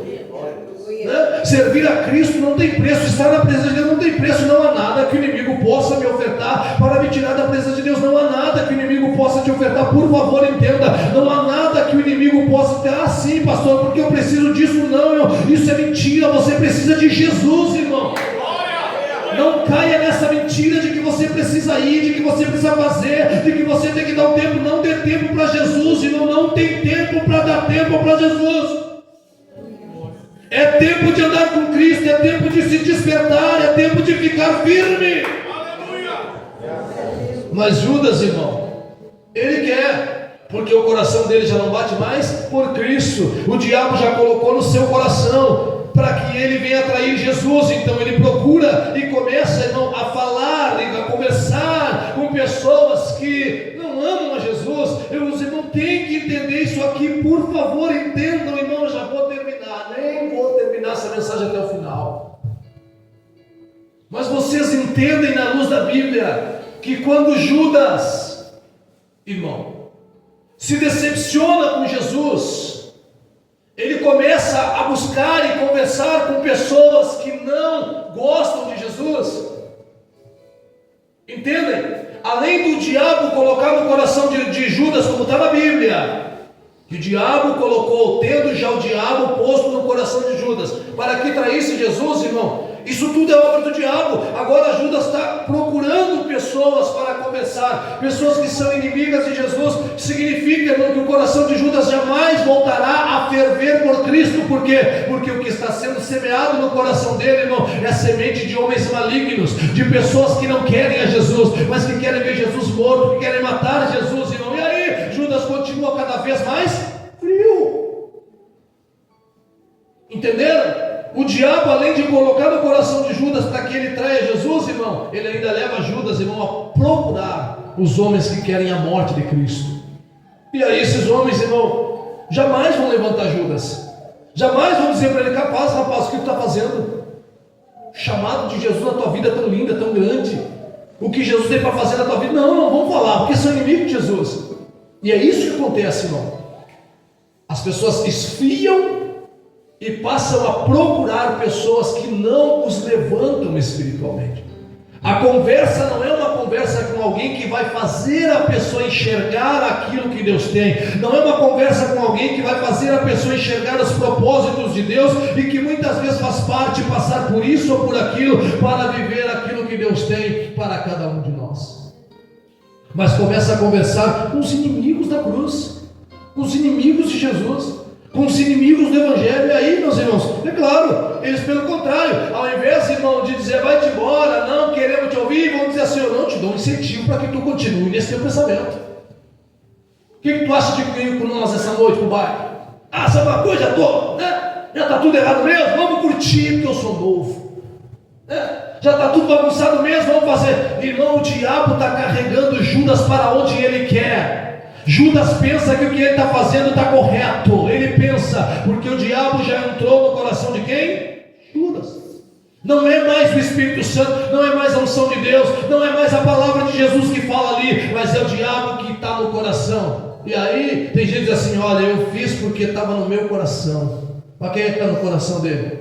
Né? Servir a Cristo não tem preço. Estar na presença de Deus não tem preço. Não há nada que o inimigo possa me ofertar para me tirar da presença de Deus. Não há nada que o inimigo possa te ofertar. Por favor, entenda. Não há nada que o inimigo possa ter. Ah, sim, pastor, porque eu preciso disso. Não, isso é mentira. Você precisa de Jesus, irmão. Não caia nessa mentira de que você precisa ir, de que você precisa fazer, de que você tem que dar o tempo. Não dê tempo para Jesus, irmão. Não tem tempo para dar tempo para Jesus. É tempo de andar com Cristo, é tempo de se despertar, é tempo de ficar firme. Aleluia. Mas Judas, irmão, ele quer, porque o coração dele já não bate mais por Cristo. O diabo já colocou no seu coração para que ele venha atrair Jesus. Então ele procura e começa, irmão, a falar e a conversar com pessoas que não amam a Jesus. Os irmãos têm que entender isso aqui, por favor, entendam, irmão. Eu já vou terminar, nem vou terminar essa mensagem até o final. Mas vocês entendem, na luz da Bíblia, que quando Judas, irmão, se decepciona com Jesus, ele começa a buscar e conversar com pessoas que não gostam de Jesus. Entendem? Além do diabo colocar no coração de Judas, como está na Bíblia, que o diabo colocou, tendo já o diabo posto no coração de Judas, para que traísse Jesus, irmão. Isso tudo é obra do diabo. Agora Judas está procurando pessoas para conversar, pessoas que são inimigas de Jesus. Significa, irmão, que o coração de Judas jamais voltará a ferver por Cristo. Por quê? Porque o que está sendo semeado no coração dele, irmão, é semente de homens malignos, de pessoas que não querem a Jesus, mas que querem ver Jesus morto, que querem matar Jesus, irmão. E aí Judas continua cada vez mais frio. Entenderam? O diabo, além de colocar no coração de Judas para que ele traia Jesus, irmão, ele ainda leva Judas, irmão, a procurar os homens que querem a morte de Cristo. E aí esses homens, irmão, jamais vão levantar Judas. Jamais vão dizer para ele: capaz, rapaz, o que tu está fazendo? O chamado de Jesus na tua vida é tão lindo, é tão grande. O que Jesus tem para fazer na tua vida? Não vão falar, porque são inimigos de Jesus. E é isso que acontece, irmão. As pessoas esfriam e passam a procurar pessoas que não os levantam espiritualmente. A conversa não é uma conversa com alguém que vai fazer a pessoa enxergar aquilo que Deus tem. Não é uma conversa com alguém que vai fazer a pessoa enxergar os propósitos de Deus e que muitas vezes faz parte passar por isso ou por aquilo para viver aquilo que Deus tem para cada um de nós. Mas começa a conversar com os inimigos da cruz, com os inimigos de Jesus, com os inimigos do Evangelho. E aí, meus irmãos, é claro, eles pelo contrário, ao invés, irmão, de dizer vai-te embora, não queremos te ouvir, vão dizer assim: eu não te dou um incentivo para que tu continue nesse teu pensamento. O que tu acha de ir com nós essa noite pro bairro? Ah, sabe uma coisa? Já está tudo errado mesmo, vamos curtir porque eu sou novo. Já está tudo bagunçado mesmo, vamos fazer. Irmão, o diabo está carregando Judas para onde ele quer. Judas pensa que o que ele está fazendo está correto. Ele pensa, porque o diabo já entrou no coração de quem? Judas. Não é mais o Espírito Santo, não é mais a unção de Deus, não é mais a palavra de Jesus que fala ali, mas é o diabo que está no coração. E aí tem gente que diz assim: olha, eu fiz porque estava no meu coração. Mas quem é que está no coração dele?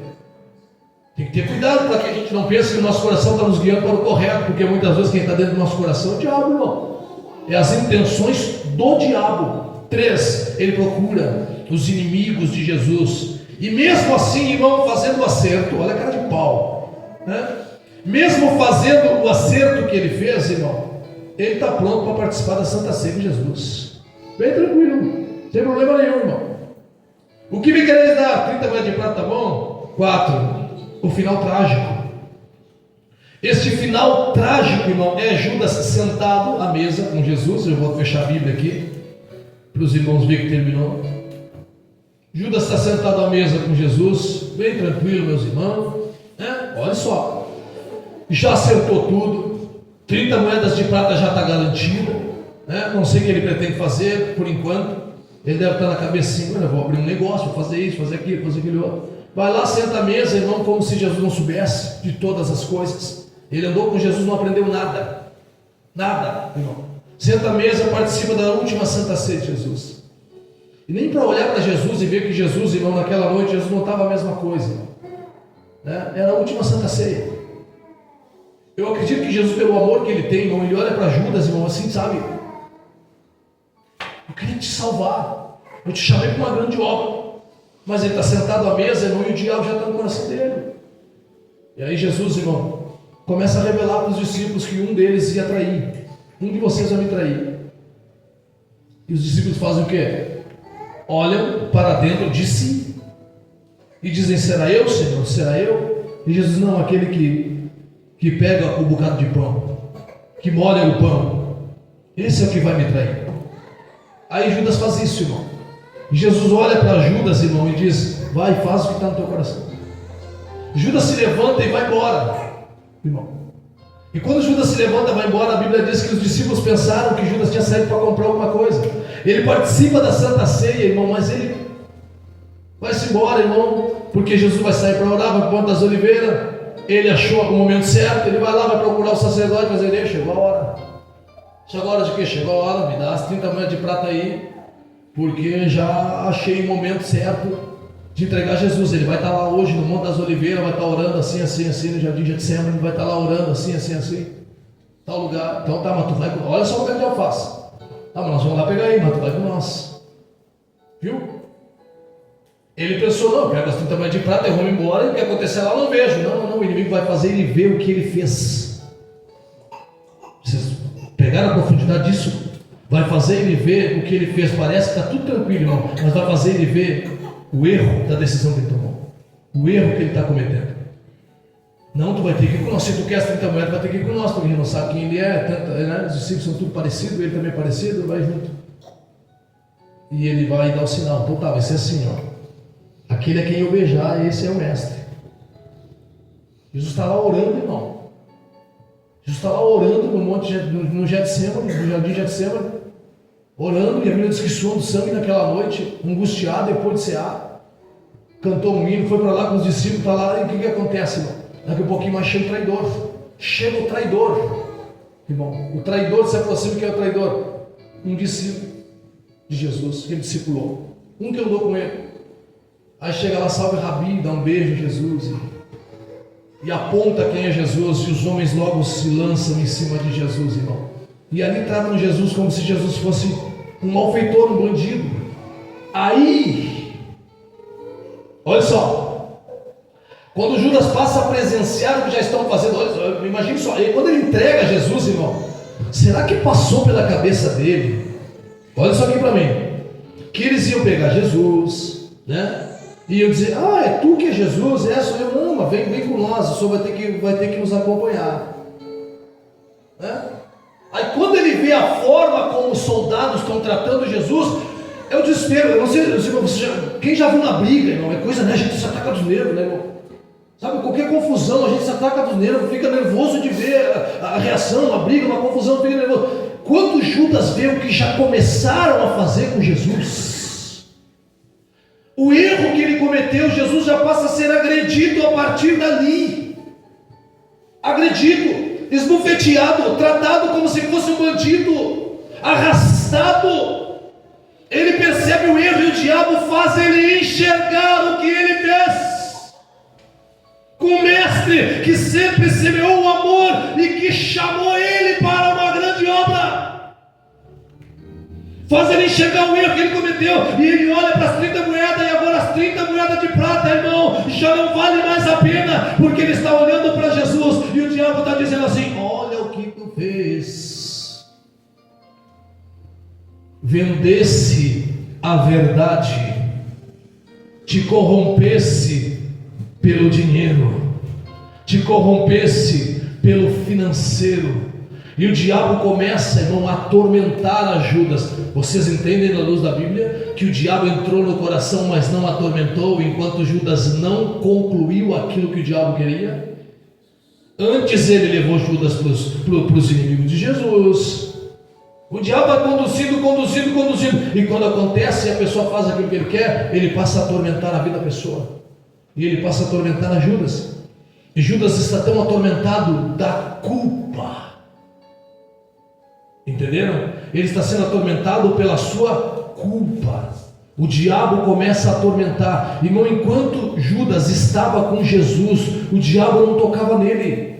Tem que ter cuidado para que a gente não pense que o nosso coração está nos guiando para o correto, porque muitas vezes quem está dentro do nosso coração é o diabo, irmão. É as intenções do diabo. 3, ele procura os inimigos de Jesus. E mesmo assim, irmão, fazendo o acerto, olha a cara de pau, né? Mesmo fazendo o acerto que ele fez, irmão, ele está pronto para participar da Santa Ceia de Jesus. Bem tranquilo, sem problema nenhum, irmão. O que me quereis dar? 30 moedas de prata, tá bom? 4, o final trágico. Este final trágico, irmão, é Judas sentado à mesa com Jesus. Eu vou fechar a Bíblia aqui, para os irmãos verem que terminou. Judas está sentado à mesa com Jesus, bem tranquilo, meus irmãos, né? Olha só, já acertou tudo, 30 moedas de prata já está garantida, né? Não sei o que ele pretende fazer por enquanto. Ele deve estar na cabecinha: eu vou abrir um negócio, vou fazer isso, fazer aquilo, fazer aquele outro. Vai lá, senta à mesa, irmão, como se Jesus não soubesse de todas as coisas. Ele andou com Jesus, não aprendeu nada, irmão. Senta à mesa, participa da última Santa Ceia de Jesus. E nem para olhar para Jesus e ver que Jesus, irmão, naquela noite, Jesus não estava a mesma coisa, irmão, né? Era a última Santa Ceia. Eu acredito que Jesus, pelo amor que ele tem, irmão, ele olha para Judas, irmão, assim, sabe? Eu queria te salvar, eu te chamei para uma grande obra, mas ele está sentado à mesa, irmão, e o diabo já está no coração dele. E aí Jesus, irmão, começa a revelar para os discípulos que um deles ia trair. Um de vocês vai me trair. E os discípulos fazem o quê? Olham para dentro de si e dizem: será eu, Senhor? Será eu? E Jesus: não, aquele que pega o bocado de pão, que molha o pão, esse é o que vai me trair. Aí Judas faz isso, irmão. E Jesus olha para Judas, irmão, e diz: vai, faz o que está no teu coração. Judas se levanta e vai embora, irmão. E quando Judas se levanta e vai embora, a Bíblia diz que os discípulos pensaram que Judas tinha saído para comprar alguma coisa. Ele participa da Santa Ceia, irmão, mas ele vai-se embora, irmão, porque Jesus vai sair para orar, vai para o Monte das Oliveiras. Ele achou o momento certo, ele vai lá, vai procurar o sacerdote, mas ele: chegou a hora. Chegou a hora de quê? Chegou a hora, me dá as 30 moedas de prata aí, porque já achei o momento certo de entregar Jesus. Ele vai estar lá hoje no Monte das Oliveiras, vai estar orando assim, no Jardim Getsemane, vai estar lá orando assim, tal lugar. Então tá, mas tu vai, olha só o que eu faço. Tá, mas nós vamos lá pegar aí, mas tu vai com nós. Viu? Ele pensou: não, eu pego as 30 moedas de prata, eu vou embora, e o que acontecer lá eu não vejo. Não, o inimigo vai fazer ele ver o que ele fez. Vocês pegaram a profundidade disso? Vai fazer ele ver o que ele fez. Parece que está tudo tranquilo, irmão, mas vai fazer ele ver o erro da decisão que ele tomou, o erro que ele está cometendo. Não, tu vai ter que ir com nós. Se tu quer as 30 moedas, vai ter que ir com nós, porque ele não sabe quem ele é, né? Os discípulos são tudo parecidos, ele também é parecido, vai junto. E ele vai dar o sinal: então tá, vai ser assim, ó. Aquele a quem eu beijar, esse é o mestre. Jesus está lá orando, irmão. Jesus está lá orando no Getsemane, no Jardim Getsemane, orando, e a Bíblia diz que suou do sangue naquela noite, angustiado depois de cear. Cantou um hino, foi para lá com os discípulos, para lá, e o que acontece, irmão? Daqui a pouquinho mais chega o traidor. Chega o traidor, irmão. O traidor se aproxima. Quem é o traidor? Um discípulo de Jesus, que ele discipulou, um que andou com ele. Aí chega lá: salve Rabi, dá um beijo em Jesus, e aponta quem é Jesus, e os homens logo se lançam em cima de Jesus, irmão. E ali tratam Jesus como se Jesus fosse um malfeitor, um bandido. Aí, olha só, quando Judas passa a presenciar o que já estão fazendo, olha, imagine só, quando ele entrega Jesus, irmão, será que passou pela cabeça dele? Olha só aqui para mim, que eles iam pegar Jesus, né? E eu dizer: é tu que é Jesus? Sou eu. Não, mas vem com nós, o senhor vai ter que nos acompanhar, né? Aí quando ele vê a forma como os soldados estão tratando Jesus, é o desespero. Eu não sei, quem já viu na briga, irmão? É coisa, né? A gente se ataca dos nervos, né, irmão? Sabe, qualquer confusão, a gente se ataca dos nervos, fica nervoso de ver a reação, a briga, uma confusão, fica nervoso. Quando Judas vê o que já começaram a fazer com Jesus, o erro que ele cometeu, Jesus já passa a ser agredido a partir dali. Agredido, esbofeteado, tratado como se fosse um bandido, arrastado. Ele percebe o erro e o diabo faz ele enxergar o que ele fez. Com o mestre que sempre semeou o amor e que chamou ele para uma grande obra, faz ele enxergar o erro que ele cometeu, e ele olha para as 30 moedas, e agora as 30 moedas de prata, irmão, já não vale mais a pena, porque ele está olhando para Jesus, e o diabo está dizendo assim: olha o que tu fez, vendesse a verdade, te corrompesse pelo dinheiro, te corrompesse pelo financeiro, e o diabo começa, irmão, a atormentar a Judas. Vocês entendem na luz da Bíblia que o diabo entrou no coração, mas não atormentou, enquanto Judas não concluiu aquilo que o diabo queria? Antes ele levou Judas para os inimigos de Jesus. O diabo vai conduzindo, e quando acontece e a pessoa faz aquilo que ele quer, ele passa a atormentar a vida da pessoa, e ele passa a atormentar a Judas. E Judas está tão atormentado da culpa, entenderam? Ele está sendo atormentado pela sua culpa. O diabo começa a atormentar. Irmão, enquanto Judas estava com Jesus, o diabo não tocava nele.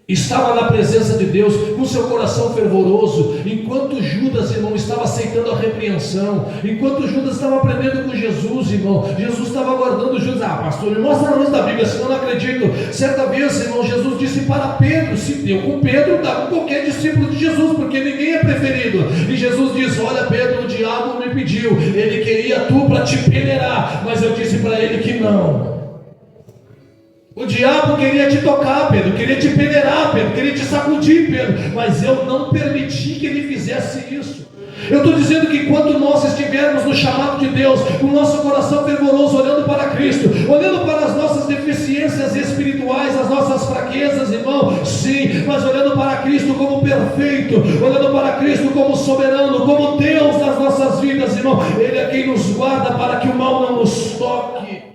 Estava na presença de Deus, com seu coração fervoroso. Enquanto Judas, irmão, estava aceitando a repreensão, enquanto Judas estava aprendendo com Jesus, irmão, Jesus estava aguardando Judas. Pastor, me mostra a luz da Bíblia, senão eu não acredito. Certa vez, irmão, Jesus disse para Pedro: se deu com Pedro, dá com qualquer discípulo de Jesus, porque ninguém é preferido. E Jesus disse: olha, Pedro, o diabo me pediu, ele queria tu para te peneirar, mas eu disse para ele que não. O diabo queria te tocar, Pedro, queria te peneirar, Pedro, queria te sacudir, Pedro, mas eu não permiti que ele fizesse isso. Eu estou dizendo que enquanto nós estivermos no chamado de Deus, com o nosso coração fervoroso, olhando para Cristo, olhando para as nossas deficiências espirituais, as nossas fraquezas, irmão, sim, mas olhando para Cristo como perfeito, olhando para Cristo como soberano, como Deus das nossas vidas, irmão, Ele é quem nos guarda para que o mal não nos toque.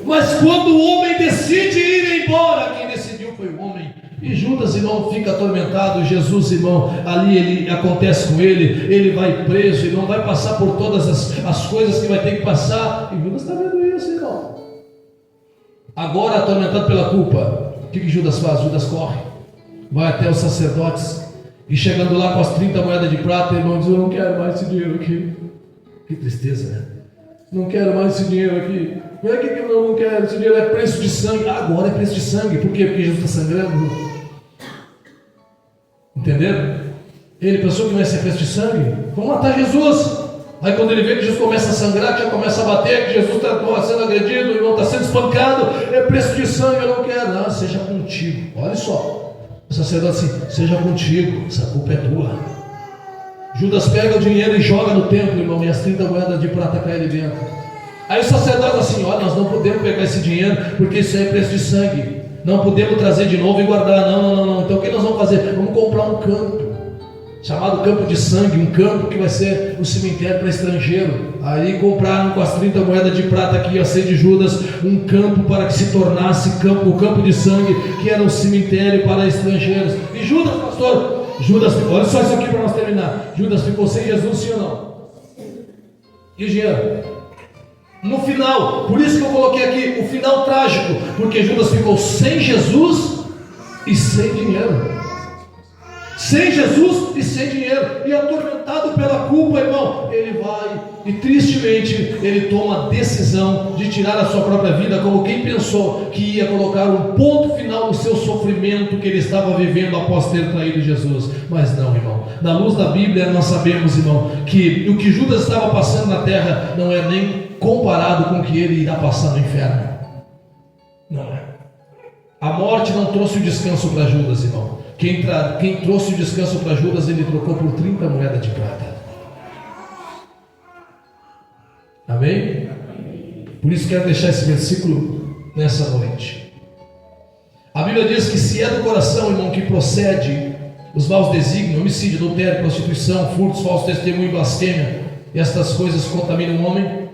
Mas quando o homem decide ir embora, quem decidiu foi o homem. E Judas, irmão, fica atormentado. Jesus, irmão, ali acontece com ele, ele vai preso, irmão, vai passar por todas as coisas que vai ter que passar. E Judas está vendo isso, irmão. Agora atormentado pela culpa, o que Judas faz? Judas corre, vai até os sacerdotes, e chegando lá com as 30 moedas de prata, irmão, diz: eu não quero mais esse dinheiro aqui. Que tristeza, né? Não quero mais esse dinheiro aqui. Não é que eu não quero, esse dinheiro é preço de sangue. Agora é preço de sangue. Por quê? Porque Jesus está sangrando. Entenderam? Ele pensou que não ia ser preço de sangue. Vamos matar Jesus. Aí quando ele vê que Jesus começa a sangrar, que já começa a bater, que Jesus está sendo agredido, o irmão está sendo espancado, é preço de sangue, eu não quero. Não, seja contigo. Olha só. O sacerdote assim: seja contigo, essa culpa é tua. Judas pega o dinheiro e joga no templo, irmão, e as 30 moedas de prata caem ali dentro. Aí o sacerdote assim: olha, nós não podemos pegar esse dinheiro, porque isso aí é preço de sangue, não podemos trazer de novo e guardar. Não. Então o que nós vamos fazer? Vamos comprar um campo, chamado campo de sangue, um campo que vai ser o cemitério para estrangeiro. Aí compraram com as 30 moedas de prata que ia ser de Judas, um campo para que se tornasse o campo de sangue, que era um cemitério para estrangeiros. E Judas, pastor, olha só isso aqui para nós terminar. Judas ficou sem Jesus, sim ou não? E o dinheiro? No final, por isso que eu coloquei aqui o final trágico, porque Judas ficou sem Jesus e sem dinheiro. Sem Jesus e sem dinheiro, e atormentado pela culpa, irmão, ele vai e tristemente ele toma a decisão de tirar a sua própria vida, como quem pensou que ia colocar um ponto final no seu sofrimento que ele estava vivendo após ter traído Jesus. Mas não, irmão, na luz da Bíblia nós sabemos, irmão, que o que Judas estava passando na terra não é nem comparado com o que ele irá passar no inferno. Não é. A morte não trouxe o descanso para Judas, irmão. Quem trouxe o descanso para Judas, ele trocou por 30 moedas de prata. Amém? Por isso quero deixar esse versículo nessa noite. A Bíblia diz que se é do coração, irmão, que procede os maus desígnios, homicídio, adultério, prostituição, furtos, falso testemunho, blasfêmia, e estas coisas contaminam o homem.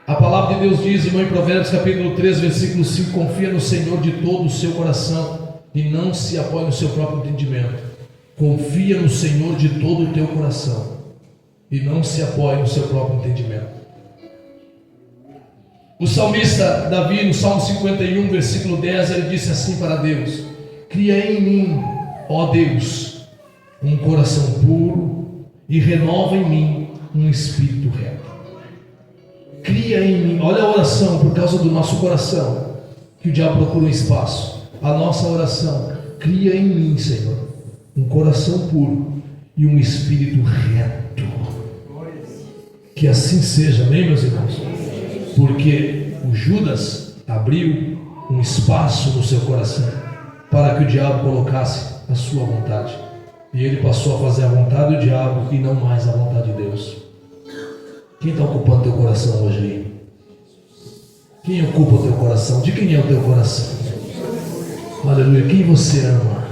A palavra de Deus diz, irmão, em Provérbios capítulo 3, versículo 5, confia no Senhor de todo o seu coração e não se apoie no seu próprio entendimento. Confia no Senhor de todo o teu coração e não se apoie no seu próprio entendimento. O salmista Davi, no Salmo 51, versículo 10, ele disse assim para Deus: cria em mim, ó Deus, um coração puro e renova em mim um espírito reto. Cria em mim, olha a oração, por causa do nosso coração, que o diabo procura um espaço. A nossa oração: cria em mim, Senhor, um coração puro e um espírito reto. Que assim seja, amém, meus irmãos? Porque o Judas abriu um espaço no seu coração para que o diabo colocasse a sua vontade, e ele passou a fazer a vontade do diabo e não mais a vontade de Deus. Quem está ocupando teu coração hoje aí? Quem ocupa o teu coração? De quem é o teu coração? Aleluia. Quem você ama?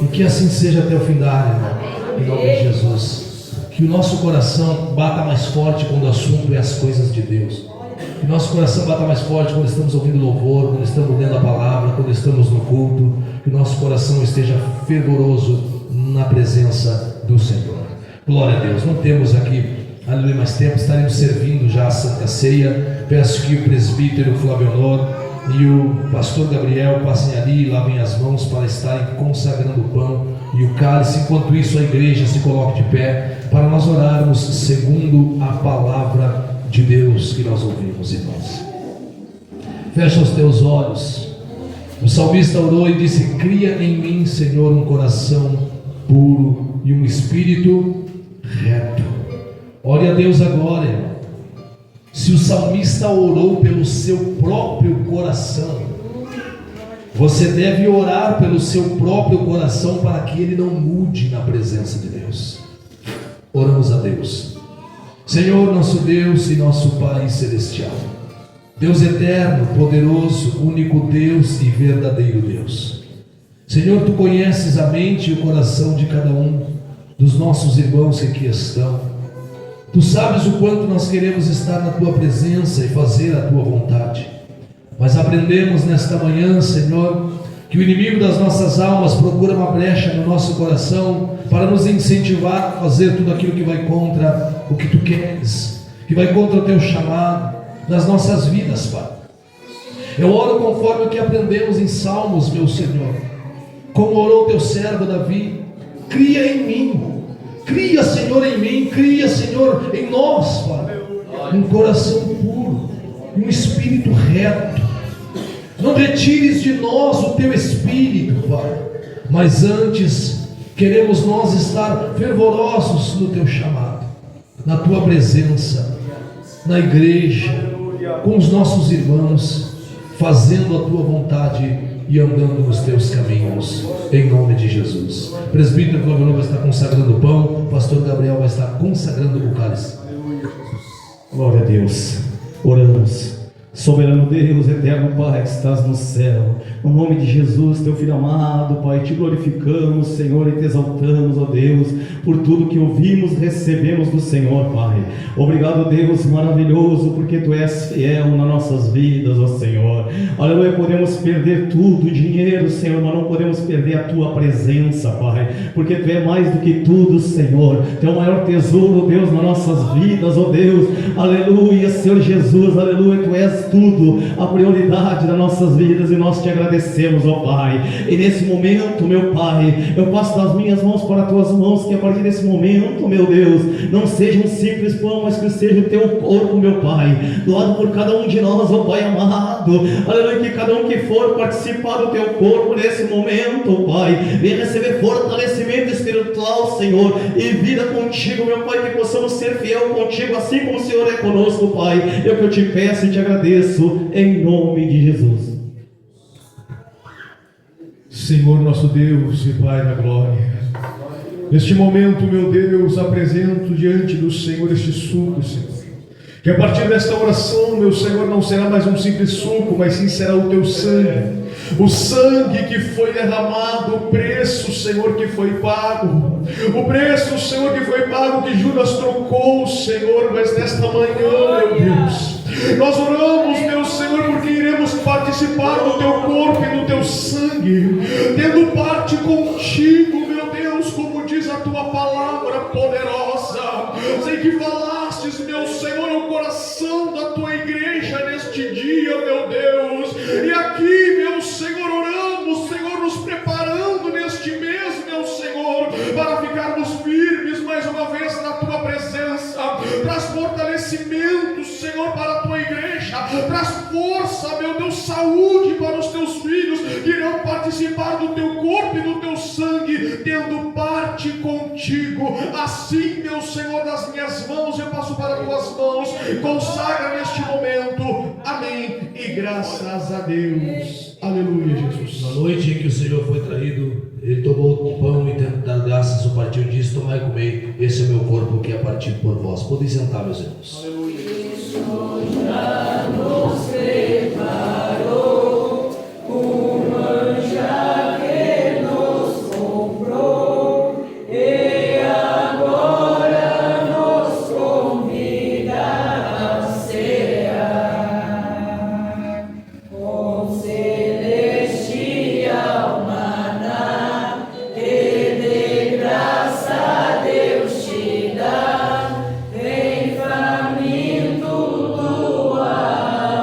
E que assim seja até o fim da área, irmão, em nome de Jesus. Que o nosso coração bata mais forte quando o assunto é as coisas de Deus. Que o nosso coração bata mais forte quando estamos ouvindo louvor, quando estamos lendo a palavra, quando estamos no culto. Que o nosso coração esteja fervoroso na presença do Senhor. Glória a Deus. Não temos aqui, aleluia, mais tempo. Estaremos servindo já a Santa Ceia. Peço que o presbítero Flávio Honor e o pastor Gabriel passem ali e lavem as mãos para estarem consagrando o pão e o cálice. Enquanto isso, a igreja se coloque de pé para nós orarmos segundo a palavra de Deus que nós ouvimos, irmãos. Fecha os teus olhos. O salmista orou e disse: cria em mim, Senhor, um coração puro e um espírito reto. Ore a Deus agora, irmão. Se o salmista orou pelo seu próprio coração, você deve orar pelo seu próprio coração para que ele não mude na presença de Deus. Oramos a Deus. Senhor, nosso Deus e nosso Pai celestial, Deus eterno, poderoso, único Deus e verdadeiro Deus. Senhor, Tu conheces a mente e o coração de cada um dos nossos irmãos que aqui estão. Tu sabes o quanto nós queremos estar na Tua presença e fazer a Tua vontade. Mas aprendemos nesta manhã, Senhor, que o inimigo das nossas almas procura uma brecha no nosso coração para nos incentivar a fazer tudo aquilo que vai contra o que Tu queres, que vai contra o Teu chamado nas nossas vidas, Pai. Eu oro conforme o que aprendemos em Salmos, meu Senhor, como orou Teu servo Davi: cria em mim. Cria, Senhor, em mim, cria, Senhor, em nós, Pai, um coração puro, um espírito reto. Não retires de nós o Teu Espírito, Pai, mas antes queremos nós estar fervorosos no Teu chamado, na Tua presença, na igreja, com os nossos irmãos, fazendo a Tua vontade e andando nos Teus caminhos, em nome de Jesus. O presbítero Flávio vai estar consagrando o pão, o pastor Gabriel vai estar consagrando o cálice. Glória a Deus. Oramos. Soberano Deus, eterno Pai que estás no céu, no nome de Jesus, Teu Filho amado, Pai, Te glorificamos, Senhor, e Te exaltamos, ó Deus, por tudo que ouvimos, recebemos do Senhor, Pai. Obrigado, Deus maravilhoso, porque Tu és fiel nas nossas vidas, ó Senhor. Aleluia, podemos perder tudo, dinheiro, Senhor, mas não podemos perder a Tua presença, Pai, porque Tu é mais do que tudo, Senhor. Tu é o maior tesouro, Deus, nas nossas vidas, ó Deus. Aleluia, Senhor Jesus, aleluia, Tu és tudo, a prioridade das nossas vidas, e nós Te agradecemos, ó Pai. E nesse momento, meu Pai, eu passo das minhas mãos para as Tuas mãos, que a partir desse momento, meu Deus, não seja um simples pão, mas que seja o Teu corpo, meu Pai, doado por cada um de nós, ó Pai amado. Aleluia, que cada um que for participar do Teu corpo nesse momento, Pai, venha receber fortalecimento espiritual, Senhor, e vida contigo, meu Pai, que possamos ser fiel contigo, assim como o Senhor é conosco, Pai. É o que eu Te peço e Te agradeço, em nome de Jesus. Senhor nosso Deus e Pai da glória, neste momento, meu Deus, apresento diante do Senhor este suco, Senhor, Que a partir desta oração, meu Senhor, não será mais um simples suco, mas sim será o teu sangue. O sangue que foi derramado, o preço, Senhor, que foi pago. O preço, Senhor, que foi pago, que Judas trocou, Senhor. Mas nesta manhã, meu Deus, nós oramos, meu Senhor, porque iremos participar do teu corpo e do teu sangue, tendo parte contigo, meu Deus, como diz a tua palavra poderosa. Sei que falastes, meu Senhor, ao coração da tua igreja neste dia, meu Deus. E aqui, meu Senhor, oramos, Senhor, nos preparando neste mês, meu Senhor, para ficarmos firmes mais uma vez na tua presença. Traz fortalecimento, Senhor, para a tua igreja. Traz força, meu Deus, saúde para os teus filhos que irão participar do teu corpo e do teu sangue, tendo parte contigo. Assim, meu Senhor, nas minhas mãos eu passo para as tuas mãos. Consagra neste momento. Amém. E graças a Deus. Aleluia, Jesus. Na noite em que o Senhor foi traído, ele tomou o pão e tendo dado graças, o partiu e disse: tomai e comei, esse é o meu corpo que é partido por vós. Podem sentar, meus irmãos. Aleluia. Já nos preparou o manjar que nos comprou e agora nos convida a cear com celestial maná que de graça Deus te dá. Vem faminto tua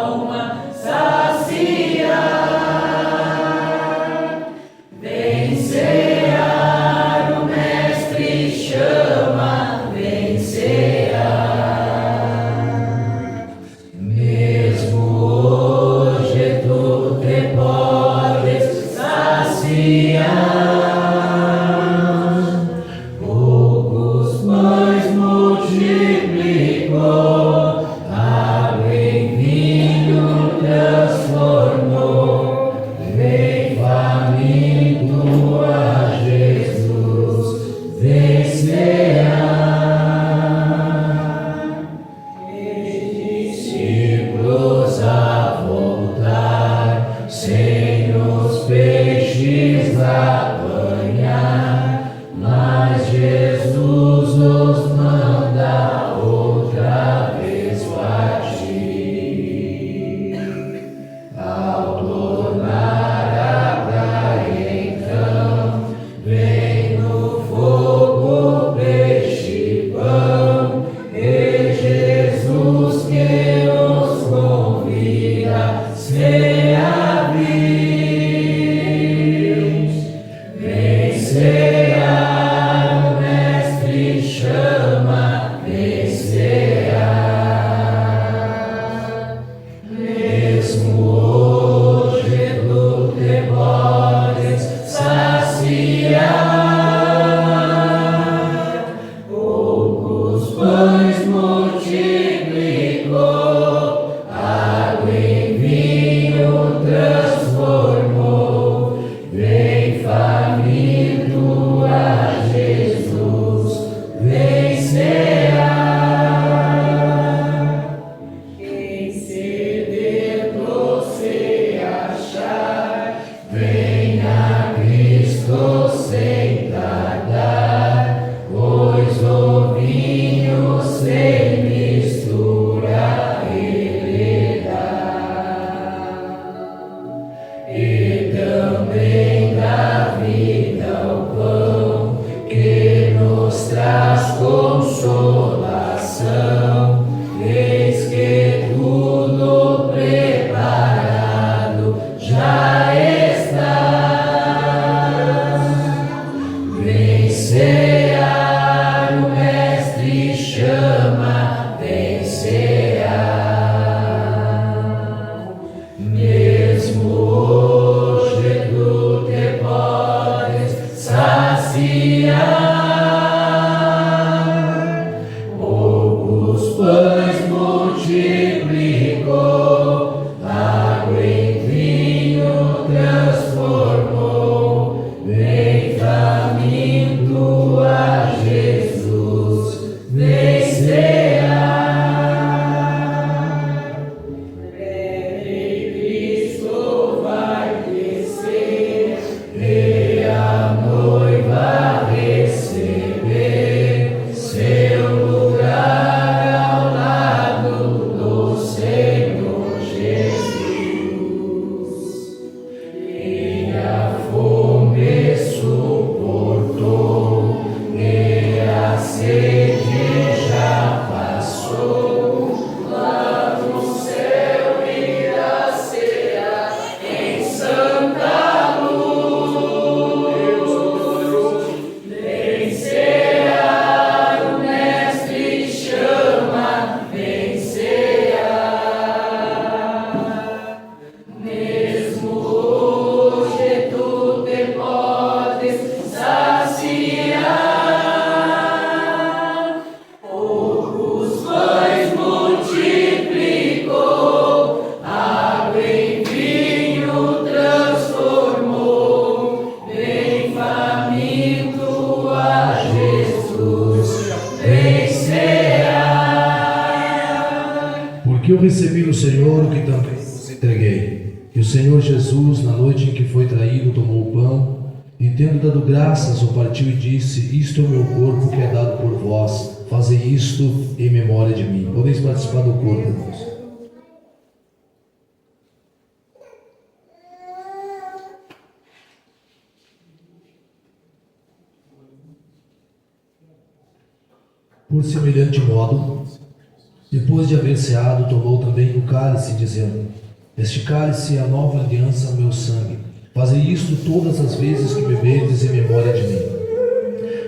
alma saciar. Vem cear, o Mestre chama, vem cear. Mesmo hoje tu te podes saciar. Poucos pães multiplicou, água em vinho transformou. Vem faminto a Jesus, vem cear. Discípulos a voltar, sem os peixes apanhar, mas Jesus os manda outra vez partir. Ao tornar a praia, então, vem no fogo peixe e pão, e Jesus que nos convida, se abrir. recebi do Senhor o que também vos entreguei. E o Senhor Jesus, na noite em que foi traído, tomou o pão, e tendo dado graças, o partiu e disse: isto é o meu corpo que é dado por vós, fazei isto em memória de mim. Podeis participar do corpo, irmãos. Por semelhante modo, depois de haver ceado, tomou também o cálice, dizendo: este cálice é a nova aliança, meu sangue. Fazei isto todas as vezes que beberdes em memória de mim.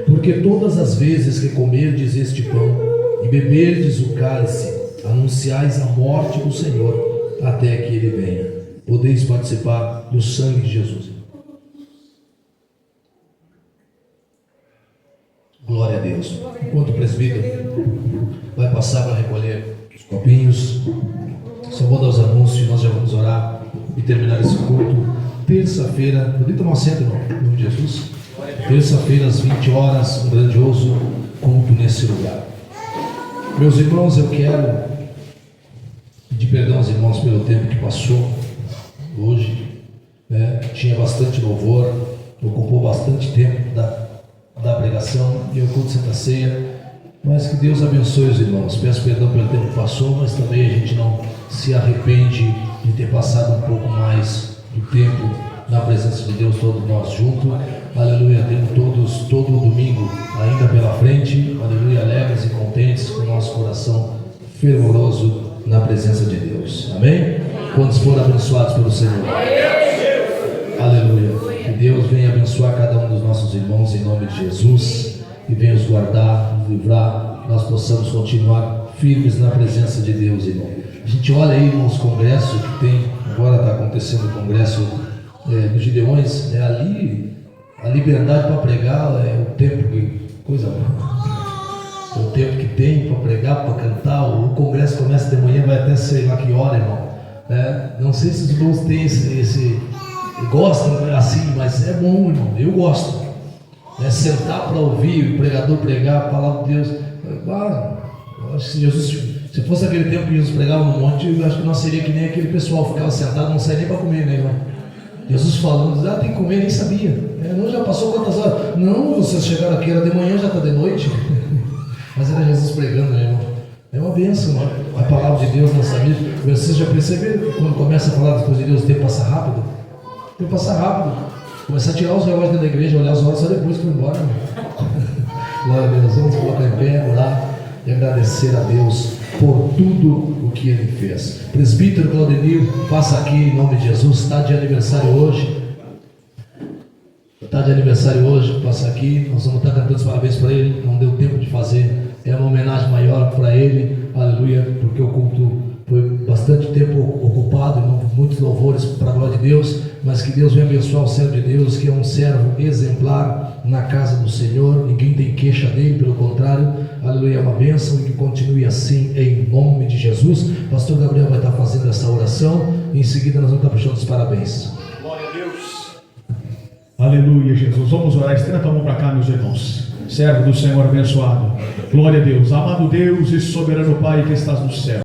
Porque todas as vezes que comerdes este pão e beberdes o cálice, anunciais a morte do Senhor até que Ele venha. Podeis participar do sangue de Jesus. Glória a Deus. Enquanto o presbítero vai passar para recolher os copinhos, só vou dar os anúncios, nós já vamos orar e terminar esse culto. Terça-feira, podia tomar assento, irmão, em nome de Jesus. Terça-feira, às 20 horas, um grandioso culto nesse lugar. Meus irmãos, eu quero pedir perdão aos irmãos pelo tempo que passou hoje. Tinha bastante louvor, ocupou bastante tempo da pregação e o culto de Santa Ceia, mas que Deus abençoe os irmãos. Peço perdão pelo tempo que passou, mas também a gente não se arrepende de ter passado um pouco mais do tempo na presença de Deus, todos nós juntos. Aleluia, temos todo o domingo ainda pela frente, aleluia, alegres e contentes, com o nosso coração fervoroso na presença de Deus, amém? Quantos foram abençoados pelo Senhor? Aleluia. Que Deus venha abençoar cada um dos nossos irmãos em nome de Jesus e venha os guardar, nos livrar, que nós possamos continuar firmes na presença de Deus, irmão. A gente olha aí nos congressos que tem, agora está acontecendo o congresso dos Gideões, ali a liberdade para pregar é o tempo que coisa boa. É o tempo que tem para pregar, para cantar. O congresso começa de manhã, vai até sei lá que hora, irmão. Não sei se os irmãos têm esse gostam assim, mas é bom, irmão, eu gosto. Sentar para ouvir o pregador pregar a palavra de Deus. Eu acho que se fosse aquele tempo que Jesus pregava no monte, eu acho que não seria que nem aquele pessoal ficava sentado, não saia nem para comer, né, irmão? Jesus falando, tem que comer, nem sabia. Não, já passou quantas horas? Não, vocês chegaram aqui, era de manhã, já está de noite. Mas era Jesus pregando, né, irmão? É uma bênção, né? A palavra de Deus nessa vida. Vocês já perceberam que quando começa a falar das coisas de Deus, o tempo passa rápido? O tempo passa rápido. Começar a tirar os relógios dentro da igreja, olhar as horas só depois que foi embora. Glória a Deus, vamos colocar em pé, orar e agradecer a Deus por tudo o que Ele fez. Presbítero Claudenil, passa aqui em nome de Jesus, está de aniversário hoje. Passa aqui, nós vamos estar cantando os parabéns para ele, não deu tempo de fazer, é uma homenagem maior para ele, aleluia, porque o culto foi bastante tempo ocupado, muitos louvores para a glória de Deus, mas que Deus venha abençoar o servo de Deus, que é um servo exemplar na casa do Senhor, ninguém tem queixa dele, pelo contrário, aleluia, é uma bênção e que continue assim em nome de Jesus. Pastor Gabriel vai estar fazendo essa oração e em seguida nós vamos estar puxando os parabéns. Glória a Deus. Aleluia, Jesus. Vamos orar, estenda a mão para cá, meus irmãos. Servo do Senhor abençoado. Glória a Deus, amado Deus e soberano Pai que estás no céu.